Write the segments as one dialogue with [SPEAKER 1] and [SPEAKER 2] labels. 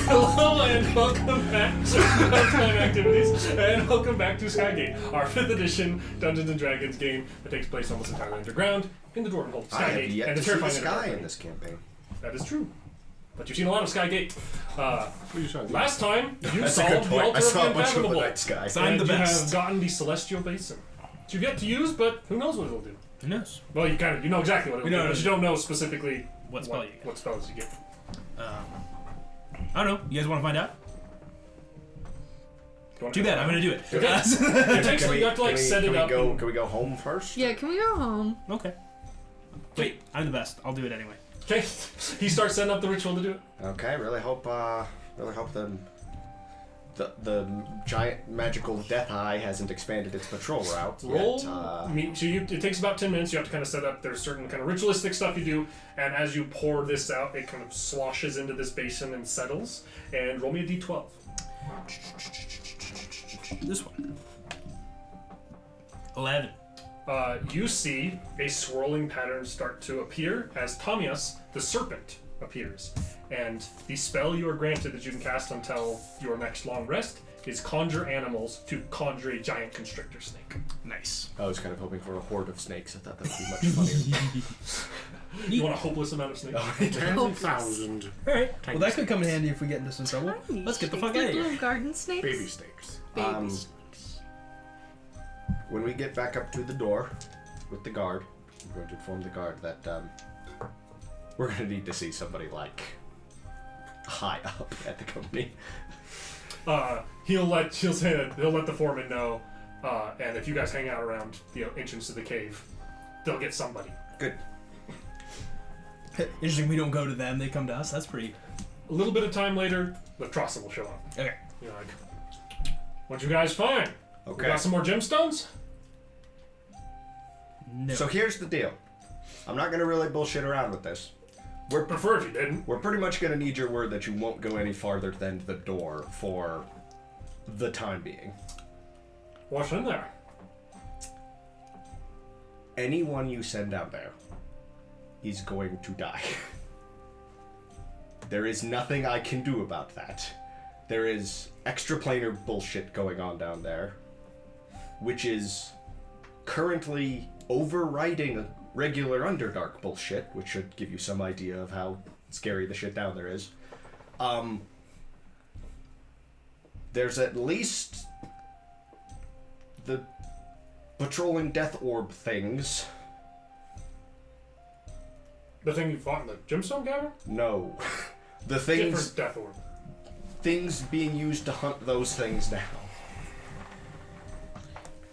[SPEAKER 1] Hello and welcome back to Time Activities, and welcome back to Skygate, our 5th edition Dungeons & Dragons game that takes place almost entirely underground in the Dwarven Hold Skygate.
[SPEAKER 2] I have yet
[SPEAKER 1] and
[SPEAKER 2] to
[SPEAKER 1] the
[SPEAKER 2] see the
[SPEAKER 1] terrifying
[SPEAKER 2] sky in this campaign.
[SPEAKER 1] That is true. But you've seen a lot of Skygate. Last time, you
[SPEAKER 2] That's a
[SPEAKER 1] solved
[SPEAKER 2] good
[SPEAKER 1] the
[SPEAKER 2] point.
[SPEAKER 1] altar
[SPEAKER 2] I saw
[SPEAKER 1] of
[SPEAKER 2] a bunch of the
[SPEAKER 1] Unfathomable.
[SPEAKER 2] night sky.
[SPEAKER 3] So I'm
[SPEAKER 1] And
[SPEAKER 3] the
[SPEAKER 1] you
[SPEAKER 3] best.
[SPEAKER 1] have gotten the Celestial Basin, which you've yet to use, but who knows what it'll do.
[SPEAKER 3] Who knows?
[SPEAKER 1] Well, you know exactly what it'll do, but you don't know specifically
[SPEAKER 3] What spell you get.
[SPEAKER 1] what spells you get.
[SPEAKER 3] I don't know. You guys want to find out?
[SPEAKER 1] You want
[SPEAKER 3] Too
[SPEAKER 1] to-
[SPEAKER 3] bad. I'm gonna do it.
[SPEAKER 1] Okay. It takes you have to like set it up.
[SPEAKER 2] Can we go home first?
[SPEAKER 4] Yeah, can we go home?
[SPEAKER 3] Okay. Wait, I'm the best. I'll do it anyway.
[SPEAKER 1] Okay. He starts setting up the ritual to do it.
[SPEAKER 2] Okay. Really hope the giant magical death eye hasn't expanded its patrol route
[SPEAKER 1] Roll.
[SPEAKER 2] yet.
[SPEAKER 1] It takes about 10 minutes. You have to kind of set up. There's certain kind of ritualistic stuff you do, and as you pour this out, it kind of sloshes into this basin and settles. And roll me a d12.
[SPEAKER 3] This one. 11.
[SPEAKER 1] You see a swirling pattern start to appear as Tamias, the serpent, appears. And the spell you are granted that you can cast until your next long rest is Conjure Animals to conjure a giant constrictor snake.
[SPEAKER 3] Nice.
[SPEAKER 2] I was kind of hoping for a horde of snakes. I thought that would be much funnier.
[SPEAKER 1] You want a hopeless amount of snakes?
[SPEAKER 5] 10,000
[SPEAKER 3] Alright. Well, that could come in handy if we get into some trouble. Let's get the fuck out of here.
[SPEAKER 4] Little garden snakes.
[SPEAKER 5] baby snakes.
[SPEAKER 4] Baby snakes.
[SPEAKER 2] When we get back up to the door with the guard, I'm going to inform the guard that we're going to need to see somebody like high up at the company.
[SPEAKER 1] He'll say that he'll let the foreman know, and if you guys hang out around the entrance to the cave, they'll get somebody.
[SPEAKER 2] Good.
[SPEAKER 3] Interesting, we don't go to them, they come to us. That's pretty...
[SPEAKER 1] A little bit of time later, the Trossa will show up.
[SPEAKER 3] Okay.
[SPEAKER 1] You're like, what'd you guys find? We
[SPEAKER 2] Okay.
[SPEAKER 1] got some more gemstones?
[SPEAKER 3] No.
[SPEAKER 2] So here's the deal. I'm not going to really bullshit around with this.
[SPEAKER 1] Prefer if you didn't.
[SPEAKER 2] We're pretty much going to need your word that you won't go any farther than the door for the time being.
[SPEAKER 1] What's in there?
[SPEAKER 2] Anyone you send out there is going to die. There is nothing I can do about that. There is extraplanar bullshit going on down there, which is currently overriding regular Underdark bullshit, which should give you some idea of how scary the shit down there is. There's at least the patrolling death orb things.
[SPEAKER 1] The thing you fought in the gemstone cavern?
[SPEAKER 2] No. The
[SPEAKER 1] Different
[SPEAKER 2] things
[SPEAKER 1] death orb.
[SPEAKER 2] things being used to hunt those things down.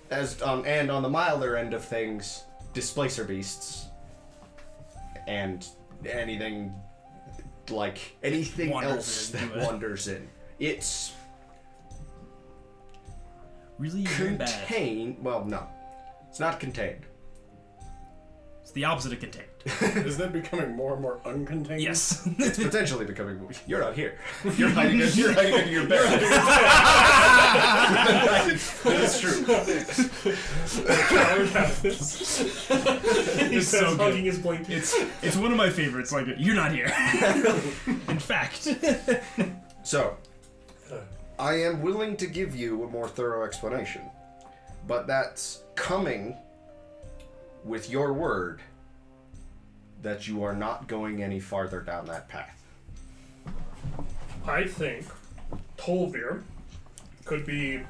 [SPEAKER 2] As and on the milder end of things, displacer beasts and anything
[SPEAKER 3] Wanders
[SPEAKER 2] else
[SPEAKER 3] into
[SPEAKER 2] that
[SPEAKER 3] it.
[SPEAKER 2] wanders in. It's
[SPEAKER 3] Really bad.
[SPEAKER 2] contained. Well, no, it's not contained.
[SPEAKER 3] It's the opposite of contained.
[SPEAKER 5] Is that becoming more and more uncontained?
[SPEAKER 3] Yes.
[SPEAKER 2] It's potentially becoming. You're not here. You're hiding. You're hiding under your bed. That's true.
[SPEAKER 1] He
[SPEAKER 3] It's
[SPEAKER 1] says,
[SPEAKER 3] so good.
[SPEAKER 1] hugging his blanket.
[SPEAKER 3] It's one of my favorites. Like, you're not here. In fact.
[SPEAKER 2] So, I am willing to give you a more thorough explanation, but that's coming with your word that you are not going any farther down that path.
[SPEAKER 1] I think Tolvir could be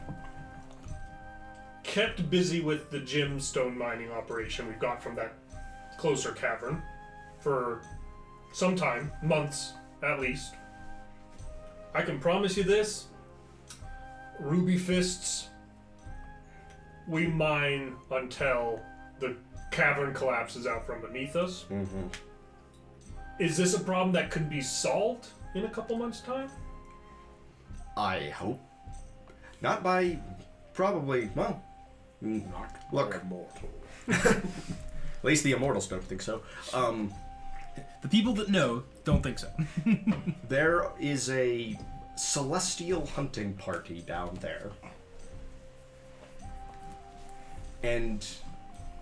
[SPEAKER 1] kept busy with the gemstone mining operation we've got from that closer cavern for some time, months at least. I can promise you this, Ruby Fists, we mine until the cavern collapses out from beneath us.
[SPEAKER 2] Mm-hmm.
[SPEAKER 1] Is this a problem that could be solved in a couple months' time?
[SPEAKER 2] I hope. Not by, probably, well,
[SPEAKER 5] Not
[SPEAKER 2] Look.
[SPEAKER 5] immortal.
[SPEAKER 2] at least the immortals don't think so.
[SPEAKER 3] The people that know don't think so.
[SPEAKER 2] There is a celestial hunting party down there. And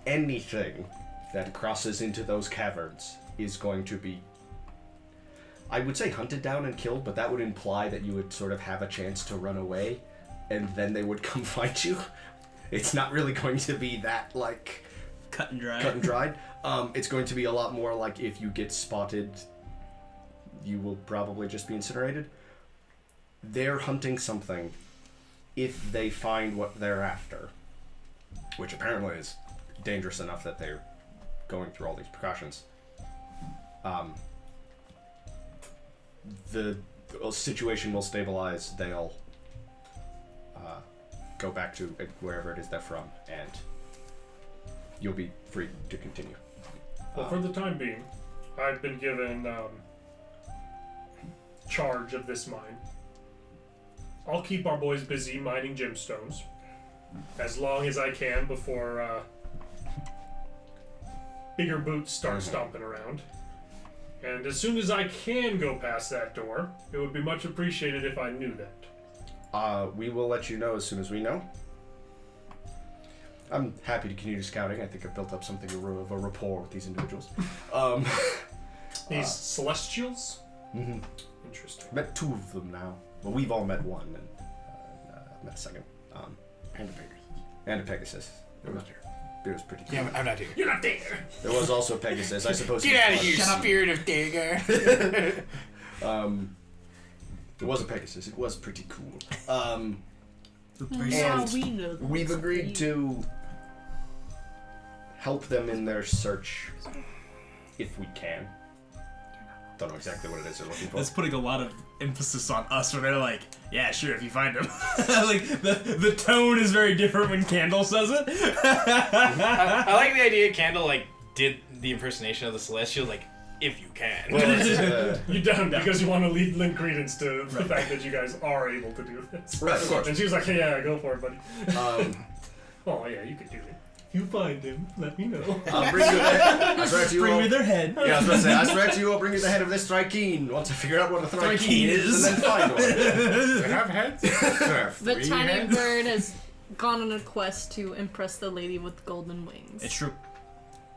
[SPEAKER 2] anything that crosses into those caverns is going to be, I would say, hunted down and killed, but that would imply that you would sort of have a chance to run away, and then they would come find you. It's not really going to be that, like,
[SPEAKER 3] Cut and dry.
[SPEAKER 2] cut and dried. It's going to be a lot more like if you get spotted, you will probably just be incinerated. They're hunting something if they find what they're after, which apparently is dangerous enough that they're going through all these precautions. The situation will stabilize. They'll go back to wherever it is they're from, and you'll be free to continue.
[SPEAKER 1] Well, for the time being, I've been given charge of this mine. I'll keep our boys busy mining gemstones as long as I can before bigger boots start stomping around. And as soon as I can go past that door, it would be much appreciated if I knew that.
[SPEAKER 2] We will let you know as soon as we know. I'm happy to continue scouting. I think I've built up something of a rapport with these individuals.
[SPEAKER 1] These Celestials?
[SPEAKER 2] Mm-hmm.
[SPEAKER 1] Interesting.
[SPEAKER 2] Met two of them now. Well, we've all met one, and met a second.
[SPEAKER 5] And a Pegasus.
[SPEAKER 2] And a Pegasus.
[SPEAKER 5] I'm not here.
[SPEAKER 2] It was pretty cool.
[SPEAKER 6] Yeah, I'm not here.
[SPEAKER 1] You're not there!
[SPEAKER 2] There was also a Pegasus, I suppose.
[SPEAKER 6] Get out of here, spirit of Dager.
[SPEAKER 2] There was a Pegasus. It was pretty cool.
[SPEAKER 4] Now
[SPEAKER 2] And
[SPEAKER 4] we know that.
[SPEAKER 2] We've agreed to help them in their search if we can. Don't know exactly what it is they're looking for.
[SPEAKER 3] That's putting a lot of emphasis on us when they're like, yeah, sure, if you find him. Like, the tone is very different when Candle says it.
[SPEAKER 6] I like the idea Candle, like, did the impersonation of the Celestial, like, if you can.
[SPEAKER 2] Well, it's,
[SPEAKER 1] You don't, because you want to lend credence to the fact that you guys are able to do this.
[SPEAKER 2] right, of course.
[SPEAKER 1] And she was like, hey, yeah, go for it, buddy.
[SPEAKER 2] Um,
[SPEAKER 1] Oh, yeah, you could do it. If you find him, let me know.
[SPEAKER 2] I'll bring you the head. I swear to you
[SPEAKER 3] Bring
[SPEAKER 2] all.
[SPEAKER 3] me their head.
[SPEAKER 2] Yeah, I was going to say, I swear to you, I'll bring you the head of this Thrykeen once I figure out what a Thrykeen
[SPEAKER 3] Thrykeen
[SPEAKER 2] is,
[SPEAKER 3] is.
[SPEAKER 2] and then find one.
[SPEAKER 5] They have heads? They have
[SPEAKER 4] The
[SPEAKER 5] three
[SPEAKER 4] tiny
[SPEAKER 5] heads?
[SPEAKER 4] bird has gone on a quest to impress the lady with golden wings.
[SPEAKER 3] It's true.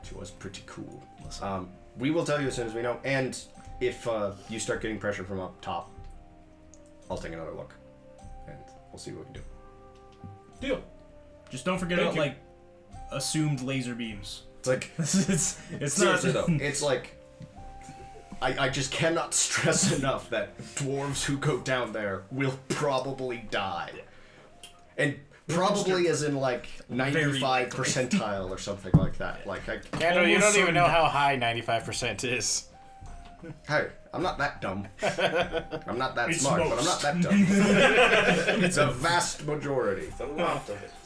[SPEAKER 2] It was pretty cool. We will tell you as soon as we know, and if you start getting pressure from up top, I'll take another look, and we'll see what we can do.
[SPEAKER 1] Deal.
[SPEAKER 3] Just don't forget
[SPEAKER 1] Thank
[SPEAKER 3] about,
[SPEAKER 1] you.
[SPEAKER 3] like, assumed laser beams.
[SPEAKER 2] It's like,
[SPEAKER 3] it's
[SPEAKER 2] seriously
[SPEAKER 3] not...
[SPEAKER 2] though, it's like, I just cannot stress enough that dwarves who go down there will probably die. And probably as in like 95 percentile or something like that. Like,
[SPEAKER 6] Candle, you don't even know how high 95% is.
[SPEAKER 2] hey, I'm not that dumb. I'm not that
[SPEAKER 1] It's
[SPEAKER 2] smart, but I'm not that dumb. It's a vast majority.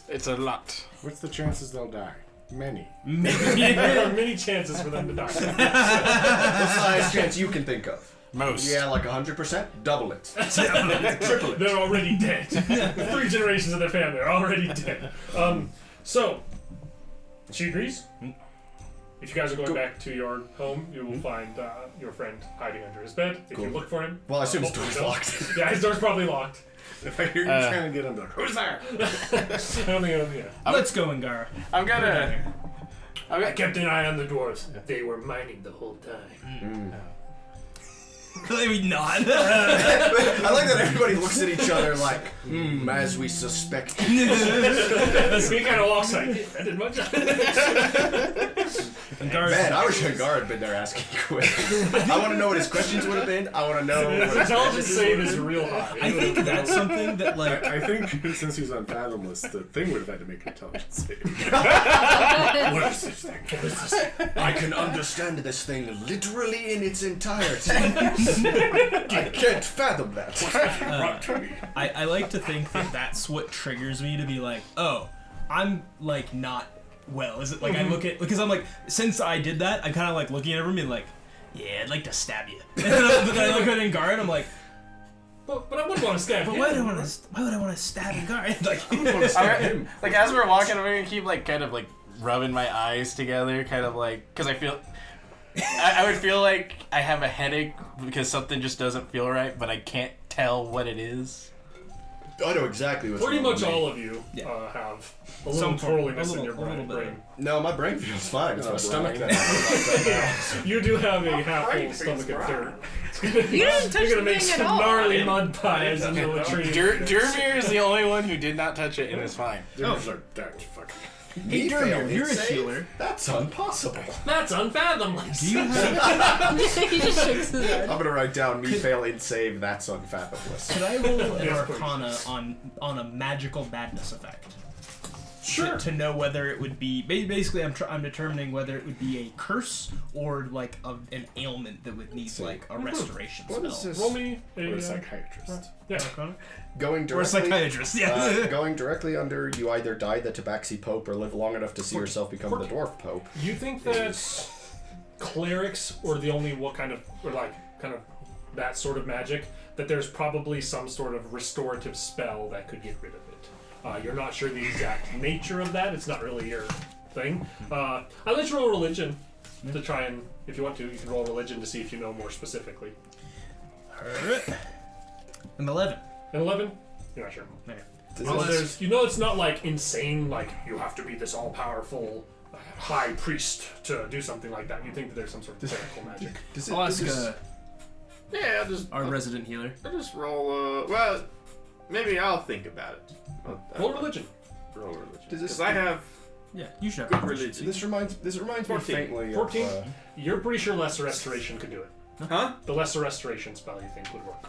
[SPEAKER 6] It's a lot.
[SPEAKER 5] What's the chances they'll die? Many.
[SPEAKER 1] There are many chances for them to die.
[SPEAKER 2] What's the highest chance you can think of?
[SPEAKER 6] Most.
[SPEAKER 2] Yeah, like 100%? Double it. Triple it.
[SPEAKER 1] They're already dead. 3 generations of their family are already dead. So, she agrees. If you guys are going back to your home, you will find your friend hiding under his bed. If you look for him,
[SPEAKER 2] Well, I assume his
[SPEAKER 1] hopefully
[SPEAKER 2] door's
[SPEAKER 1] don't.
[SPEAKER 2] locked.
[SPEAKER 1] Yeah, his door's probably locked.
[SPEAKER 5] If I hear you trying to get him, who's there?
[SPEAKER 1] I don't think, yeah.
[SPEAKER 3] Let's go, Angara.
[SPEAKER 6] I'm gonna.
[SPEAKER 1] I kept an eye on the dwarves. They were mining the whole time.
[SPEAKER 3] Maybe not.
[SPEAKER 2] I like that everybody looks at each other like, as we suspect.
[SPEAKER 1] He kind of walks like, yeah, I did my job.
[SPEAKER 2] Man, I wish Hagar had been there asking questions. I want to know what his questions would have been. I want to know
[SPEAKER 1] His
[SPEAKER 2] what his
[SPEAKER 1] intelligence
[SPEAKER 2] messages
[SPEAKER 1] save
[SPEAKER 2] would
[SPEAKER 1] is
[SPEAKER 2] have been.
[SPEAKER 1] real high.
[SPEAKER 3] I think that's something that, like...
[SPEAKER 5] I think since he's unfathomless, the thing would have had to make an intelligence save.
[SPEAKER 1] What is this thing? What is this thing?
[SPEAKER 2] I can understand this thing literally in its entirety. I can't fathom that.
[SPEAKER 3] I like to think that that's what triggers me to be like, oh, I'm, like, not well. Is it, like, I look at... Because I'm like, since I did that, I'm kind of, like, looking at everyone and being like, yeah, I'd like to stab you. But then I look at Angara and I'm like,
[SPEAKER 1] But I wouldn't want to stab
[SPEAKER 3] but
[SPEAKER 1] him.
[SPEAKER 3] why would I want to stab Angara? Like,
[SPEAKER 6] Like, as we're walking, I'm gonna keep, like, kind of, like, rubbing my eyes together, kind of like. Because I feel. I would feel like I have a headache because something just doesn't feel right, but I can't tell what it is.
[SPEAKER 2] I know exactly what's
[SPEAKER 1] Pretty
[SPEAKER 2] wrong
[SPEAKER 1] much
[SPEAKER 2] with me.
[SPEAKER 1] all of you have a little
[SPEAKER 3] Some form-
[SPEAKER 1] twirliness
[SPEAKER 3] a
[SPEAKER 1] in your
[SPEAKER 3] little- a little
[SPEAKER 1] brain.
[SPEAKER 3] bit.
[SPEAKER 2] No, my brain feels fine. It's my
[SPEAKER 5] Oh,
[SPEAKER 2] stomach
[SPEAKER 5] Brian.
[SPEAKER 2] that
[SPEAKER 1] You do have a half full stomach of dirt.
[SPEAKER 4] You didn't touch
[SPEAKER 1] You're gonna
[SPEAKER 4] the
[SPEAKER 1] make
[SPEAKER 4] thing at
[SPEAKER 1] some
[SPEAKER 4] all.
[SPEAKER 1] gnarly mud pies in the latrine.
[SPEAKER 6] Jermir is the only one who did not touch it and is fine.
[SPEAKER 5] Those are that fucking.
[SPEAKER 2] Me fail
[SPEAKER 3] Jeremy,
[SPEAKER 2] hit
[SPEAKER 3] you're a
[SPEAKER 2] save?
[SPEAKER 3] healer.
[SPEAKER 2] That's impossible.
[SPEAKER 1] That's unfathomless.
[SPEAKER 3] Do you have?
[SPEAKER 4] He just shakes his head.
[SPEAKER 2] I'm gonna write down me fail in save. That's unfathomless.
[SPEAKER 3] Could I roll an
[SPEAKER 1] Yes, please.
[SPEAKER 3] Arcana on a magical madness effect?
[SPEAKER 1] Sure.
[SPEAKER 3] To know whether it would be basically I'm determining whether it would be a curse or like an ailment that would need like a restoration
[SPEAKER 5] What
[SPEAKER 3] spell.
[SPEAKER 5] is this?
[SPEAKER 1] Roll me
[SPEAKER 5] Or
[SPEAKER 1] a
[SPEAKER 5] a psychiatrist.
[SPEAKER 1] yeah.
[SPEAKER 3] Arcana?
[SPEAKER 2] Going
[SPEAKER 3] Or a
[SPEAKER 2] directly.
[SPEAKER 3] psychiatrist? Yeah.
[SPEAKER 2] Going directly under, you either die the Tabaxi Pope or live long enough to see yourself become the Dwarf Pope.
[SPEAKER 1] You think that clerics or the only what kind of or like kind of that sort of magic that there's probably some sort of restorative spell that could get rid of it. You're not sure the exact nature of that. It's not really your thing. I'll let you roll religion to try and, if you want to, you can roll religion to see if you know more specifically.
[SPEAKER 3] Alright. An 11.
[SPEAKER 1] An 11? You're not sure.
[SPEAKER 3] Okay.
[SPEAKER 1] Well, there's, you know, it's not like insane, like you have to be this all-powerful high priest to do something like that. You think that there's some sort of clerical magic.
[SPEAKER 3] I'll ask
[SPEAKER 7] Yeah,
[SPEAKER 3] our resident healer.
[SPEAKER 7] I'll just roll. Well, maybe I'll think about it.
[SPEAKER 1] Roll religion.
[SPEAKER 7] Roll religion.
[SPEAKER 2] Does this-
[SPEAKER 7] Because I have
[SPEAKER 3] Yeah, you should
[SPEAKER 7] good
[SPEAKER 3] have
[SPEAKER 7] religion.
[SPEAKER 2] This reminds me
[SPEAKER 7] 14.
[SPEAKER 2] faintly of.
[SPEAKER 1] 14? You're pretty sure Lesser Restoration could do it.
[SPEAKER 7] Huh?
[SPEAKER 1] The Lesser Restoration spell you think would work.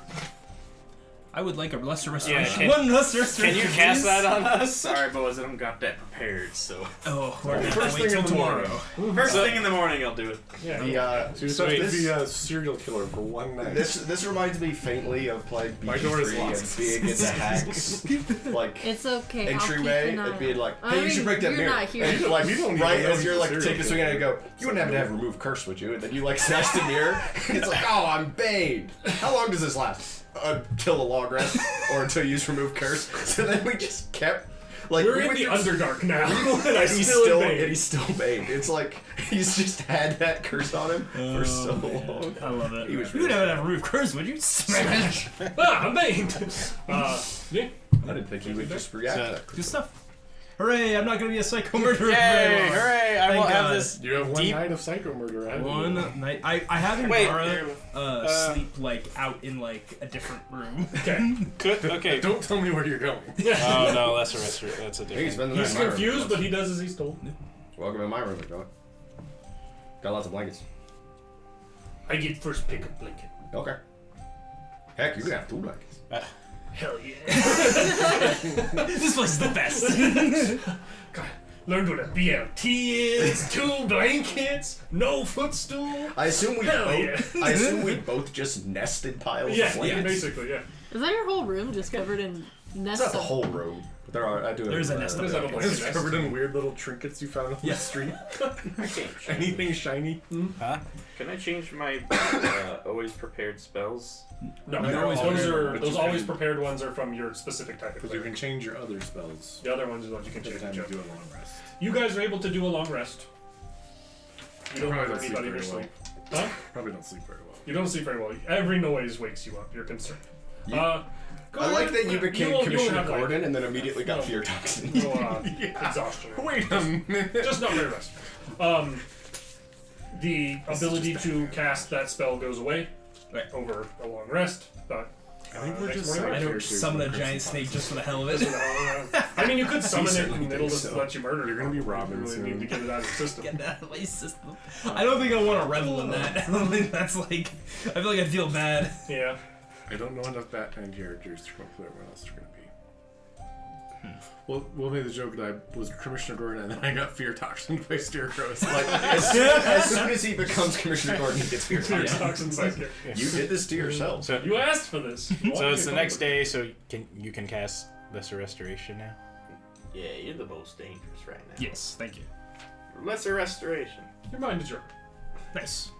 [SPEAKER 3] I would like a lesser restoration.
[SPEAKER 6] can-
[SPEAKER 3] One lesser restoration.
[SPEAKER 6] Can you cast
[SPEAKER 3] please?
[SPEAKER 6] that on us?
[SPEAKER 7] Sorry, boys, I haven't got that prepared. So
[SPEAKER 3] Oh, we're gonna
[SPEAKER 5] First
[SPEAKER 3] wait
[SPEAKER 5] thing
[SPEAKER 3] till
[SPEAKER 5] in the
[SPEAKER 3] tomorrow.
[SPEAKER 5] morning.
[SPEAKER 7] first thing in the morning, I'll do it.
[SPEAKER 1] Yeah.
[SPEAKER 2] The,
[SPEAKER 5] So you
[SPEAKER 2] so
[SPEAKER 5] have to
[SPEAKER 2] this,
[SPEAKER 5] be a serial killer for one night.
[SPEAKER 2] this reminds me faintly of playing
[SPEAKER 5] My door is
[SPEAKER 2] BG3 and
[SPEAKER 5] locked.
[SPEAKER 2] being in the hacks like
[SPEAKER 4] It's okay.
[SPEAKER 2] entryway
[SPEAKER 4] I'll keep
[SPEAKER 2] and being like,
[SPEAKER 4] an
[SPEAKER 2] hey,
[SPEAKER 4] eye
[SPEAKER 2] you
[SPEAKER 4] on
[SPEAKER 2] should break that
[SPEAKER 4] You're
[SPEAKER 2] mirror.
[SPEAKER 4] not here.
[SPEAKER 2] And like,
[SPEAKER 5] We don't even
[SPEAKER 2] right
[SPEAKER 5] know
[SPEAKER 2] as
[SPEAKER 5] he's
[SPEAKER 2] you're
[SPEAKER 5] a
[SPEAKER 2] like
[SPEAKER 5] serial
[SPEAKER 2] taking a swing at it, you
[SPEAKER 5] killer.
[SPEAKER 2] go, you wouldn't happen to have remove curse, would you? And then you like smash the mirror. It's like, oh, I'm Bane. How long does this last? Until a long rest or until you use remove curse. So then we just kept like
[SPEAKER 1] We're
[SPEAKER 2] we
[SPEAKER 1] in
[SPEAKER 2] went
[SPEAKER 1] the
[SPEAKER 2] through-
[SPEAKER 1] Underdark now.
[SPEAKER 2] and
[SPEAKER 1] and
[SPEAKER 2] he's still Bane. It's like he's just had that curse on him for so long.
[SPEAKER 3] I love it.
[SPEAKER 2] He was
[SPEAKER 3] You would have a roof curse, would you? Smash.
[SPEAKER 1] Ah, I'm Bane! Yeah.
[SPEAKER 2] I didn't think he would just react to that.
[SPEAKER 3] Good stuff. Hooray! I'm not gonna be a psycho murderer.
[SPEAKER 6] Yay!
[SPEAKER 3] for very long.
[SPEAKER 6] Hooray! I
[SPEAKER 3] Thank
[SPEAKER 6] won't have
[SPEAKER 3] God.
[SPEAKER 6] this.
[SPEAKER 5] You have one
[SPEAKER 6] Deep-
[SPEAKER 5] night of psycho murder. haven't you?
[SPEAKER 3] One night. I have
[SPEAKER 6] Wait,
[SPEAKER 3] Ingara sleep like out in like a different room.
[SPEAKER 1] Okay.
[SPEAKER 6] Okay.
[SPEAKER 5] Don't tell me where you're going.
[SPEAKER 6] Oh no, that's a restoration. That's a
[SPEAKER 2] He's
[SPEAKER 6] different.
[SPEAKER 2] been
[SPEAKER 1] He's confused, but he does as he's told.
[SPEAKER 2] Welcome in my room, John. Got lots of blankets.
[SPEAKER 1] I get first pick of blanket.
[SPEAKER 2] Okay. Heck, you can have 2 blankets.
[SPEAKER 1] Hell yeah.
[SPEAKER 3] This place is the best.
[SPEAKER 1] God, learned what a BLT is. 2 blankets. No footstool.
[SPEAKER 2] I assume we
[SPEAKER 1] Hell
[SPEAKER 2] both.
[SPEAKER 1] yeah.
[SPEAKER 2] I assume we both just nested piles
[SPEAKER 1] Yeah,
[SPEAKER 2] of blankets.
[SPEAKER 1] basically, yeah.
[SPEAKER 4] Is that your whole room just covered in
[SPEAKER 2] It's
[SPEAKER 4] nests?
[SPEAKER 2] not the
[SPEAKER 4] of-
[SPEAKER 2] whole room, but there are. I do.
[SPEAKER 3] There's a
[SPEAKER 2] have,
[SPEAKER 3] nest of
[SPEAKER 1] There's a
[SPEAKER 3] blankets.
[SPEAKER 1] blanket
[SPEAKER 5] It's
[SPEAKER 1] nest.
[SPEAKER 5] covered in weird little trinkets you found on the street.
[SPEAKER 7] I can't.
[SPEAKER 5] Anything shiny.
[SPEAKER 6] Huh?
[SPEAKER 7] Can I change my always prepared spells?
[SPEAKER 1] No,
[SPEAKER 5] No,
[SPEAKER 1] they're
[SPEAKER 5] always
[SPEAKER 1] those
[SPEAKER 5] prepared,
[SPEAKER 1] are
[SPEAKER 5] but
[SPEAKER 1] those
[SPEAKER 5] you
[SPEAKER 1] always
[SPEAKER 5] can-
[SPEAKER 1] prepared ones are from your specific type of
[SPEAKER 5] Because you
[SPEAKER 1] cleric.
[SPEAKER 5] can change your other spells.
[SPEAKER 1] The other ones are ones you can change.
[SPEAKER 5] Every time
[SPEAKER 1] each
[SPEAKER 5] you
[SPEAKER 1] other.
[SPEAKER 5] do a long rest.
[SPEAKER 1] You guys are able to do a long rest. You don't
[SPEAKER 5] Probably
[SPEAKER 1] have
[SPEAKER 5] don't sleep
[SPEAKER 1] anybody to
[SPEAKER 5] very well.
[SPEAKER 1] sleep. Huh?
[SPEAKER 5] Probably don't sleep very well.
[SPEAKER 1] You don't sleep very well. Every noise wakes you up. You're concerned.
[SPEAKER 2] You-
[SPEAKER 1] Go
[SPEAKER 2] I like
[SPEAKER 1] ahead.
[SPEAKER 2] that you became
[SPEAKER 1] won't
[SPEAKER 2] Commissioner
[SPEAKER 1] have, like,
[SPEAKER 2] Gordon and then immediately got
[SPEAKER 1] no.
[SPEAKER 2] fear toxin.
[SPEAKER 1] no, exhaustion.
[SPEAKER 5] Wait a minute.
[SPEAKER 1] Just not very rest. The ability to cast that spell goes away over a long rest, but
[SPEAKER 5] I think we're
[SPEAKER 1] next
[SPEAKER 5] just
[SPEAKER 1] morning,
[SPEAKER 3] I
[SPEAKER 5] side
[SPEAKER 3] don't
[SPEAKER 5] characters
[SPEAKER 3] summon a
[SPEAKER 5] in
[SPEAKER 3] giant
[SPEAKER 5] Crimson
[SPEAKER 3] snake
[SPEAKER 5] Fox.
[SPEAKER 3] just for the hell of it.
[SPEAKER 1] I mean, you could summon it
[SPEAKER 2] certainly
[SPEAKER 1] and it'll
[SPEAKER 2] think
[SPEAKER 1] just
[SPEAKER 2] so.
[SPEAKER 1] let you murder.
[SPEAKER 5] You're gonna be
[SPEAKER 1] You
[SPEAKER 5] Robin
[SPEAKER 1] really
[SPEAKER 5] soon.
[SPEAKER 1] need to get it out of the system.
[SPEAKER 3] Get that out of my system. I don't think I want to revel in that. I don't think that's like. I feel like I feel bad.
[SPEAKER 1] Yeah.
[SPEAKER 5] I don't know enough Batman characters to come up with what else they're gonna be. Well, we'll make the joke that I was Commissioner Gordon and then I got fear toxined by Scarecrow. So like,
[SPEAKER 2] as soon as he becomes Commissioner Gordon, he gets fear
[SPEAKER 1] Fear
[SPEAKER 2] toxin.
[SPEAKER 1] toxin psychic.
[SPEAKER 2] You did this to yourself.
[SPEAKER 6] So,
[SPEAKER 1] You asked for this.
[SPEAKER 6] so it's the next day. So you can cast Lesser Restoration now.
[SPEAKER 7] Yeah, you're the most dangerous right now.
[SPEAKER 3] Yes, thank you.
[SPEAKER 7] Lesser restoration.
[SPEAKER 1] Your mind is yours.
[SPEAKER 3] Nice.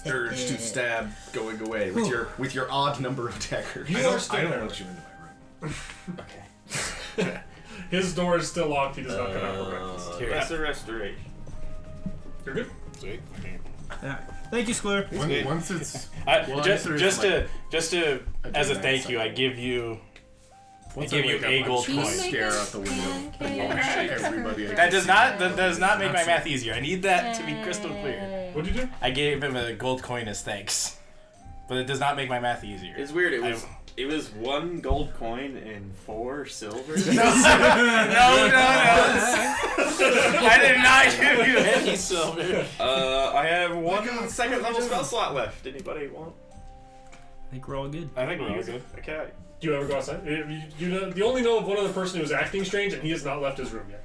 [SPEAKER 2] Urge to stab going away with your odd number of daggers.
[SPEAKER 1] You
[SPEAKER 5] I
[SPEAKER 1] are
[SPEAKER 5] don't,
[SPEAKER 1] still
[SPEAKER 5] I don't
[SPEAKER 1] there.
[SPEAKER 5] let you into my room.
[SPEAKER 7] Okay.
[SPEAKER 1] His door is still locked. He does not come out for breakfast.
[SPEAKER 6] Here,
[SPEAKER 7] Lesser restoration.
[SPEAKER 1] You're good.
[SPEAKER 6] Sweet. Okay.
[SPEAKER 3] Alright. Thank you, Square.
[SPEAKER 5] Once it's
[SPEAKER 6] Just to as a
[SPEAKER 5] Adrenaline
[SPEAKER 6] thank you, I
[SPEAKER 5] cycle.
[SPEAKER 6] give you.
[SPEAKER 5] once
[SPEAKER 6] give you
[SPEAKER 5] wake up,
[SPEAKER 6] a gold
[SPEAKER 5] I just
[SPEAKER 6] coin.
[SPEAKER 5] stare out the window. Everybody.
[SPEAKER 6] That does not make my math easier. I need that to be crystal clear.
[SPEAKER 1] What'd you do?
[SPEAKER 6] I gave him a gold coin as thanks, but it does not make my math easier.
[SPEAKER 7] It's weird. It was 1 gold coin and 4 silver.
[SPEAKER 6] No. I did not give you any silver.
[SPEAKER 7] I have 1 second level spell slot left. Anybody want?
[SPEAKER 3] I think we're all good.
[SPEAKER 6] I think we're all good.
[SPEAKER 7] Okay.
[SPEAKER 1] Do you ever go outside? You only know of one other person who's acting strange, and he has not left his room yet.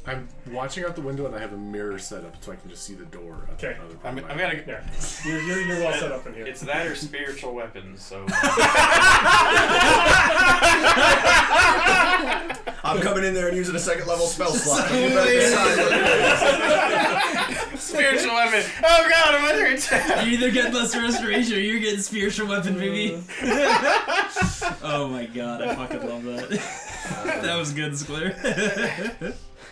[SPEAKER 5] I'm watching out the window and I have a mirror set up so I can just see the door. At the
[SPEAKER 1] Okay.
[SPEAKER 5] other
[SPEAKER 6] I'm
[SPEAKER 5] part of my-
[SPEAKER 6] gonna.
[SPEAKER 1] Yeah, you're well set up in here.
[SPEAKER 7] It's that or spiritual weapons. So
[SPEAKER 2] I'm coming in there and using a second level spell slot. You better decide.
[SPEAKER 6] Spiritual weapon. Oh god, I'm under attack.
[SPEAKER 3] You're either getting lesser restoration or you're getting spiritual weapon, baby. Oh my god, I fucking love that. That was good, Square.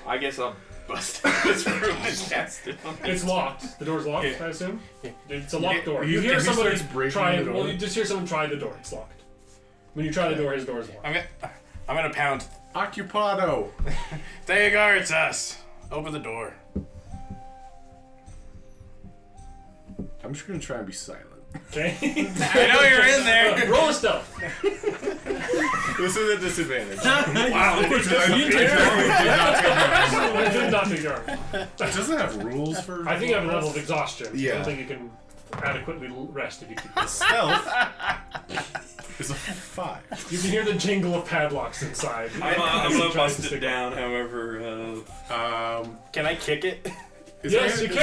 [SPEAKER 7] I guess I'll bust out this room and cast it on
[SPEAKER 1] It's locked. The door's locked, I assume. It's a locked door.
[SPEAKER 5] He-
[SPEAKER 1] You hear
[SPEAKER 5] he
[SPEAKER 1] somebody
[SPEAKER 5] starts breaking
[SPEAKER 1] try.
[SPEAKER 5] the door.
[SPEAKER 1] Well, you just hear someone try the door. It's locked. When you try the door, his door is locked.
[SPEAKER 6] I'm gonna pound.
[SPEAKER 5] Occupado.
[SPEAKER 6] Theogar, it's us. Open the door.
[SPEAKER 5] I'm just gonna try and be silent.
[SPEAKER 1] Okay.
[SPEAKER 6] I know you're in there.
[SPEAKER 1] Roll a stealth.
[SPEAKER 7] This is a disadvantage.
[SPEAKER 3] Wow, of course, you take
[SPEAKER 1] I did not take your arm.
[SPEAKER 5] It doesn't have rules for.
[SPEAKER 1] I think you have a level of exhaustion. I
[SPEAKER 2] Yeah.
[SPEAKER 1] don't think you can adequately rest if you keep.
[SPEAKER 5] Stealth is a 5.
[SPEAKER 1] You can hear the jingle of padlocks inside.
[SPEAKER 7] I'm
[SPEAKER 1] As he
[SPEAKER 7] gonna
[SPEAKER 1] tries
[SPEAKER 7] bust
[SPEAKER 1] to
[SPEAKER 7] it
[SPEAKER 1] stick
[SPEAKER 7] down. However,
[SPEAKER 6] Can I kick it?
[SPEAKER 1] Yes, you can.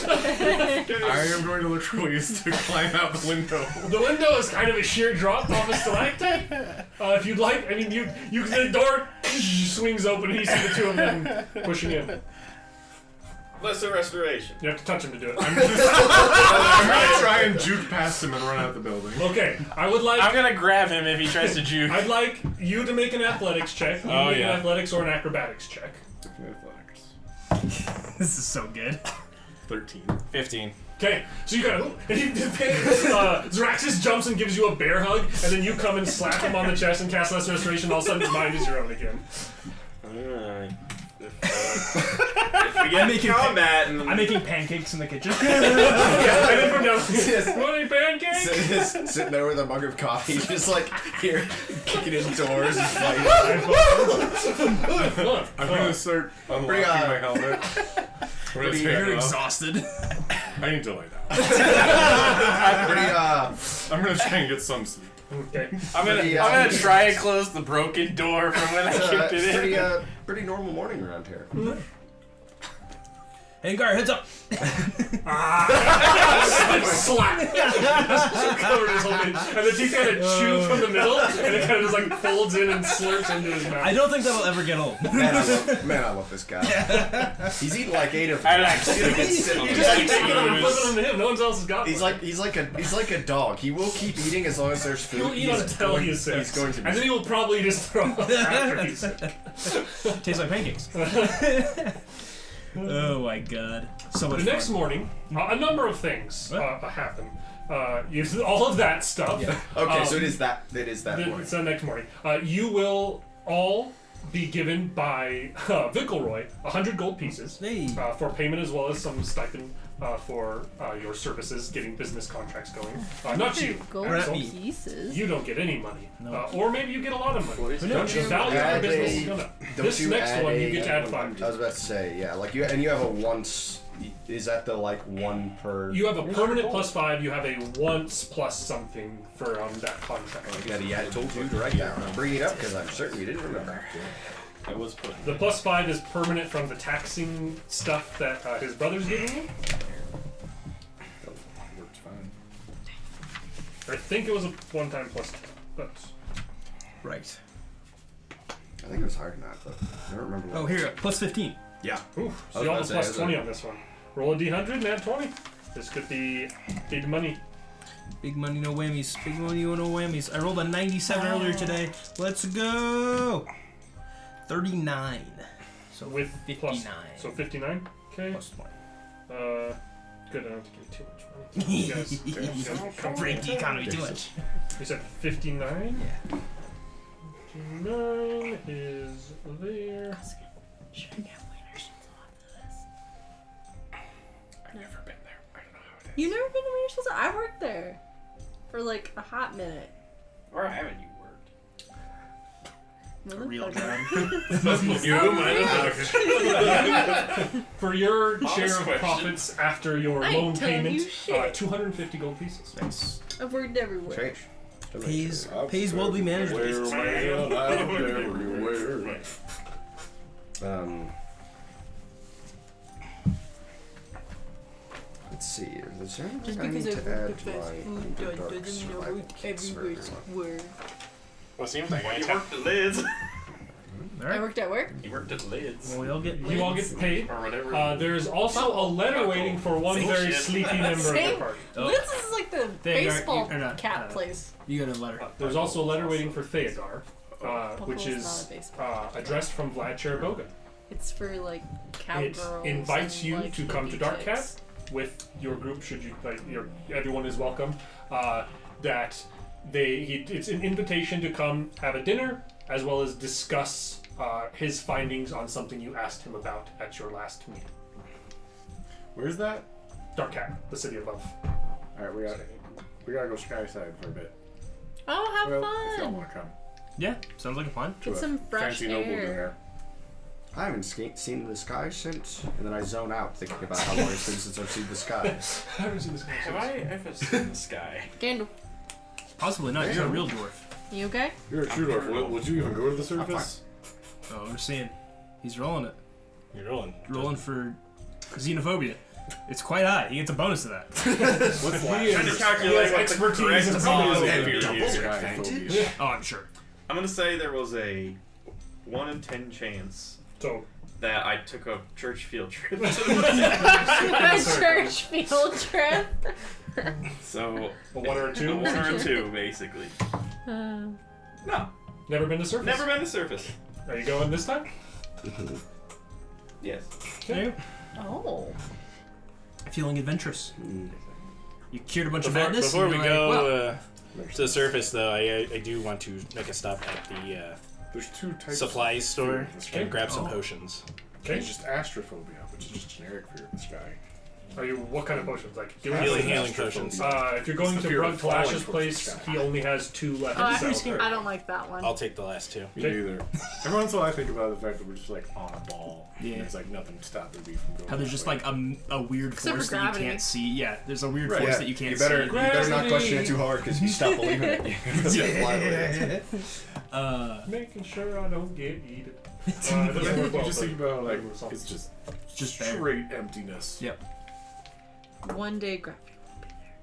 [SPEAKER 5] I am going to look for ways to climb out the window.
[SPEAKER 1] The window is kind of a sheer drop off a stalactite. If you'd like, I mean, the door swings open and you see the two of them pushing in.
[SPEAKER 7] lesser restoration.
[SPEAKER 1] You have to touch him to do it.
[SPEAKER 5] I'm gonna try and juke past him and run out the building.
[SPEAKER 1] Okay, I would like.
[SPEAKER 6] I'm gonna grab him if he tries to juke.
[SPEAKER 1] I'd like you to make an athletics check. You
[SPEAKER 6] Oh,
[SPEAKER 1] make
[SPEAKER 6] yeah.
[SPEAKER 1] an athletics or an acrobatics check.
[SPEAKER 5] Athletics.
[SPEAKER 3] This is so good.
[SPEAKER 5] 13.
[SPEAKER 6] 15.
[SPEAKER 1] Okay, so you gotta. Zraxus jumps and gives you a bear hug, and then you come and slap him on the chest and cast Lesser Restoration. All of a sudden, his mind is your own again.
[SPEAKER 7] If we get into combat and
[SPEAKER 3] I'm making pancakes in the kitchen.
[SPEAKER 1] And then from down, want any pancakes?
[SPEAKER 2] Just sitting there with a mug of coffee, just like here, kicking in doors and fighting.
[SPEAKER 5] I'm gonna start unlocking
[SPEAKER 2] Pretty,
[SPEAKER 5] my helmet. We're gonna take
[SPEAKER 3] You're
[SPEAKER 5] it off.
[SPEAKER 3] exhausted.
[SPEAKER 5] I need to lay down.
[SPEAKER 2] Pretty,
[SPEAKER 5] I'm gonna try and get some sleep.
[SPEAKER 1] Okay.
[SPEAKER 6] I'm gonna try and close the broken door from when I kicked it
[SPEAKER 2] pretty,
[SPEAKER 6] in.
[SPEAKER 2] pretty normal morning around here.
[SPEAKER 3] Hey, Gar, heads up.
[SPEAKER 1] Slap! Covered his whole face. And then he kind of chew from the middle, and it kind of just like folds in and slurps into his mouth.
[SPEAKER 3] I don't think that'll ever get old.
[SPEAKER 2] Man, I love this guy. He's eating like 8 of them.
[SPEAKER 6] I like
[SPEAKER 2] He's sitting
[SPEAKER 1] You
[SPEAKER 2] here.
[SPEAKER 1] just keep taking them and flipping them to him. No one else has got
[SPEAKER 2] He's
[SPEAKER 1] one.
[SPEAKER 2] like a dog. He will keep eating as long as there's food.
[SPEAKER 1] He'll eat until he is sick.
[SPEAKER 2] He's going to be.
[SPEAKER 1] And then he will probably just throw up after he's sick.
[SPEAKER 3] Tastes like pancakes. Oh my god. So much
[SPEAKER 1] The next
[SPEAKER 3] fun.
[SPEAKER 1] morning, a number of things happen. All of that stuff.
[SPEAKER 2] Okay, so it is that. It is that morning.
[SPEAKER 1] It's the next morning. You will all be given by Vickelroy 100 gold pieces
[SPEAKER 3] Hey.
[SPEAKER 1] for payment, as well as some stipend for your services getting business contracts going. Not you.
[SPEAKER 4] Gold
[SPEAKER 1] Axel.
[SPEAKER 4] pieces.
[SPEAKER 1] You don't get any money. Or maybe you get a lot of money.
[SPEAKER 2] Don't
[SPEAKER 1] The
[SPEAKER 2] you
[SPEAKER 1] value of your
[SPEAKER 2] add
[SPEAKER 1] business is
[SPEAKER 2] a-
[SPEAKER 1] gonna.
[SPEAKER 2] don't
[SPEAKER 1] This
[SPEAKER 2] you
[SPEAKER 1] next
[SPEAKER 2] add
[SPEAKER 1] one, you
[SPEAKER 2] a-
[SPEAKER 1] get to add 5.
[SPEAKER 2] I was about to say, yeah, like you have a once. Is that the like one per?
[SPEAKER 1] You have a permanent +5. You have a once plus something for that contract.
[SPEAKER 2] Yeah, I told you to write down. I'm bringing it up because I'm certain you didn't remember.
[SPEAKER 7] I was put.
[SPEAKER 1] The +5 is permanent from the taxing stuff that his brother's giving you.
[SPEAKER 5] Worked fine.
[SPEAKER 1] I think it was a one-time +10, but
[SPEAKER 3] Right.
[SPEAKER 2] I think it was higher than that, but I don't remember.
[SPEAKER 3] Oh, here, plus 15.
[SPEAKER 2] Yeah.
[SPEAKER 1] ooh, so
[SPEAKER 2] I was
[SPEAKER 1] you all
[SPEAKER 2] about
[SPEAKER 1] have
[SPEAKER 2] to say,
[SPEAKER 1] plus
[SPEAKER 2] is
[SPEAKER 1] 20
[SPEAKER 2] it-
[SPEAKER 1] on this one. Roll a d100 and add 20. This could be big money.
[SPEAKER 3] Big money, no whammies. Big money, no whammies. I rolled a 97 earlier today. Let's go. 39. So
[SPEAKER 1] with
[SPEAKER 3] 59.
[SPEAKER 1] So 59. Okay.
[SPEAKER 3] Plus 20.
[SPEAKER 1] Good. I don't have to give you too much money. You guys come
[SPEAKER 3] Break the economy too much.
[SPEAKER 1] You said 59.
[SPEAKER 3] Yeah.
[SPEAKER 1] 59 is there.
[SPEAKER 4] Should I get winners after this?
[SPEAKER 5] I've never been there. I don't know how it is.
[SPEAKER 4] You never been to Wiener Schnitzel? I worked there for like a hot minute.
[SPEAKER 7] Or haven't you worked?
[SPEAKER 3] A real
[SPEAKER 4] Motherfucker.
[SPEAKER 3] job.
[SPEAKER 6] You might
[SPEAKER 1] For your
[SPEAKER 7] Honest
[SPEAKER 1] share of
[SPEAKER 7] question.
[SPEAKER 1] profits after your
[SPEAKER 4] I ain't
[SPEAKER 1] loan
[SPEAKER 4] telling
[SPEAKER 1] payment,
[SPEAKER 4] you shit.
[SPEAKER 1] 250 gold pieces.
[SPEAKER 3] Nice.
[SPEAKER 4] I've worked everywhere.
[SPEAKER 3] Pays well to be managed.
[SPEAKER 2] Let's see. Is there anything
[SPEAKER 4] Just
[SPEAKER 2] I need
[SPEAKER 4] because I
[SPEAKER 2] to
[SPEAKER 4] worked
[SPEAKER 2] add
[SPEAKER 4] at
[SPEAKER 2] to my
[SPEAKER 4] fast food
[SPEAKER 2] Underdark
[SPEAKER 4] doesn't mean I
[SPEAKER 2] survival
[SPEAKER 4] worked
[SPEAKER 2] kits for
[SPEAKER 4] everywhere.
[SPEAKER 6] Well, it seems like
[SPEAKER 7] Well,
[SPEAKER 6] I
[SPEAKER 7] you
[SPEAKER 6] have.
[SPEAKER 7] worked at Lids.
[SPEAKER 4] I
[SPEAKER 3] Alright.
[SPEAKER 4] worked at work.
[SPEAKER 7] You worked at Lids.
[SPEAKER 3] Well, we all get
[SPEAKER 1] You all get paid.
[SPEAKER 5] Or whatever.
[SPEAKER 1] There's also a letter waiting for one
[SPEAKER 7] Same
[SPEAKER 1] very
[SPEAKER 7] shit.
[SPEAKER 1] sleepy member of the
[SPEAKER 4] Same.
[SPEAKER 1] party.
[SPEAKER 3] Oh.
[SPEAKER 4] This is like the
[SPEAKER 3] They are-
[SPEAKER 4] baseball
[SPEAKER 3] you're not-
[SPEAKER 4] cat place.
[SPEAKER 3] You got a letter.
[SPEAKER 1] There's also a letter waiting for Theodar, which
[SPEAKER 4] Buffalo's
[SPEAKER 1] is
[SPEAKER 4] not a baseball.
[SPEAKER 1] addressed from Vlad Cheriboga.
[SPEAKER 4] It's for like
[SPEAKER 1] It
[SPEAKER 4] cowgirls.
[SPEAKER 1] invites
[SPEAKER 4] and,
[SPEAKER 1] you
[SPEAKER 4] like,
[SPEAKER 1] to come to
[SPEAKER 4] hippie
[SPEAKER 1] Dark Cat
[SPEAKER 4] chicks.
[SPEAKER 1] with your group. Should you like everyone is welcome. That it's an invitation to come have a dinner as well as discuss his findings on something you asked him about at your last meeting.
[SPEAKER 5] Where's that?
[SPEAKER 1] Dark Cat, the city above.
[SPEAKER 5] Alright, we gotta go Skyside for a bit.
[SPEAKER 4] Oh, have
[SPEAKER 5] Well, if y'all
[SPEAKER 4] fun!
[SPEAKER 5] wanna come.
[SPEAKER 3] Yeah, sounds like a fun.
[SPEAKER 5] To
[SPEAKER 4] Get
[SPEAKER 5] a
[SPEAKER 4] some fresh
[SPEAKER 5] fancy noble
[SPEAKER 4] air.
[SPEAKER 5] dinner.
[SPEAKER 2] I haven't seen the sky since, and then I zone out thinking about how long it's been since I've seen the sky.
[SPEAKER 1] I haven't seen this guy
[SPEAKER 7] Have
[SPEAKER 1] since.
[SPEAKER 7] I ever seen the sky?
[SPEAKER 4] Gandalf,
[SPEAKER 3] Possibly not. You're a real dwarf.
[SPEAKER 4] you okay?
[SPEAKER 5] You're a true dwarf. Would you even go to the surface?
[SPEAKER 3] Oh, we're seeing. He's rolling it.
[SPEAKER 6] You're rolling.
[SPEAKER 3] Rolling for xenophobia. It's quite high. He gets a bonus to that.
[SPEAKER 5] What's
[SPEAKER 1] He
[SPEAKER 7] Trying to
[SPEAKER 1] is-
[SPEAKER 7] calculate
[SPEAKER 1] he has
[SPEAKER 7] what the
[SPEAKER 1] expertise
[SPEAKER 7] correct
[SPEAKER 1] in
[SPEAKER 7] is.
[SPEAKER 1] probably
[SPEAKER 5] Heavier
[SPEAKER 2] double
[SPEAKER 5] use
[SPEAKER 2] advantage?
[SPEAKER 5] phobia.
[SPEAKER 3] Oh, I'm sure.
[SPEAKER 7] I'm gonna say there was a 1 in 10 chance
[SPEAKER 1] So
[SPEAKER 7] that I took a church field trip.
[SPEAKER 4] A church field trip.
[SPEAKER 7] So
[SPEAKER 1] a 1 or a 2.
[SPEAKER 7] a 1 or a 2, basically. No,
[SPEAKER 1] Never been to surface.
[SPEAKER 7] never been to surface.
[SPEAKER 1] Are you going this time?
[SPEAKER 7] Yes.
[SPEAKER 3] Okay.
[SPEAKER 4] Oh.
[SPEAKER 3] Feeling adventurous. You cured a bunch of
[SPEAKER 6] Before,
[SPEAKER 3] madness.
[SPEAKER 6] before
[SPEAKER 3] and
[SPEAKER 6] we
[SPEAKER 3] you're
[SPEAKER 6] go
[SPEAKER 3] like,
[SPEAKER 6] to the surface, though, I do want to make a stop at the
[SPEAKER 5] There's two types
[SPEAKER 6] supplies
[SPEAKER 5] of
[SPEAKER 6] store
[SPEAKER 5] fear of the sky.
[SPEAKER 6] and grab some
[SPEAKER 3] Oh.
[SPEAKER 6] potions.
[SPEAKER 1] Okay.
[SPEAKER 5] There's just astrophobia, which is just generic fear of the sky.
[SPEAKER 1] Are you? What kind of potions? Like
[SPEAKER 6] Healing potions.
[SPEAKER 1] If you're going
[SPEAKER 5] It's the
[SPEAKER 1] to
[SPEAKER 5] fear
[SPEAKER 1] Rug
[SPEAKER 5] of falling
[SPEAKER 1] Clash's
[SPEAKER 5] towards the
[SPEAKER 1] place,
[SPEAKER 5] sky.
[SPEAKER 1] he only has 2 left.
[SPEAKER 4] Oh, I,
[SPEAKER 1] to sell.
[SPEAKER 4] I don't like that one.
[SPEAKER 6] I'll take the last 2.
[SPEAKER 5] Me neither. Every once in a while I think about the fact that we're just like on a ball.
[SPEAKER 3] Yeah.
[SPEAKER 5] And there's like nothing stopping me from going.
[SPEAKER 3] how there's
[SPEAKER 5] that
[SPEAKER 3] just
[SPEAKER 5] way.
[SPEAKER 3] like a weird
[SPEAKER 4] Except for
[SPEAKER 3] force that you
[SPEAKER 4] gravity.
[SPEAKER 3] can't see. Yeah, there's a weird
[SPEAKER 5] Right.
[SPEAKER 3] force
[SPEAKER 2] Yeah,
[SPEAKER 3] that you can't
[SPEAKER 2] you better
[SPEAKER 3] see.
[SPEAKER 2] not question it too hard because you stop believing it. It's gonna fly away.
[SPEAKER 1] Making sure I don't get eaten.
[SPEAKER 5] Yeah,
[SPEAKER 1] Doesn't work
[SPEAKER 5] you
[SPEAKER 1] well,
[SPEAKER 5] just
[SPEAKER 1] but
[SPEAKER 5] think about like
[SPEAKER 1] it was
[SPEAKER 5] it's just
[SPEAKER 3] Just there.
[SPEAKER 5] straight emptiness.
[SPEAKER 3] Yep.
[SPEAKER 4] One day gravity.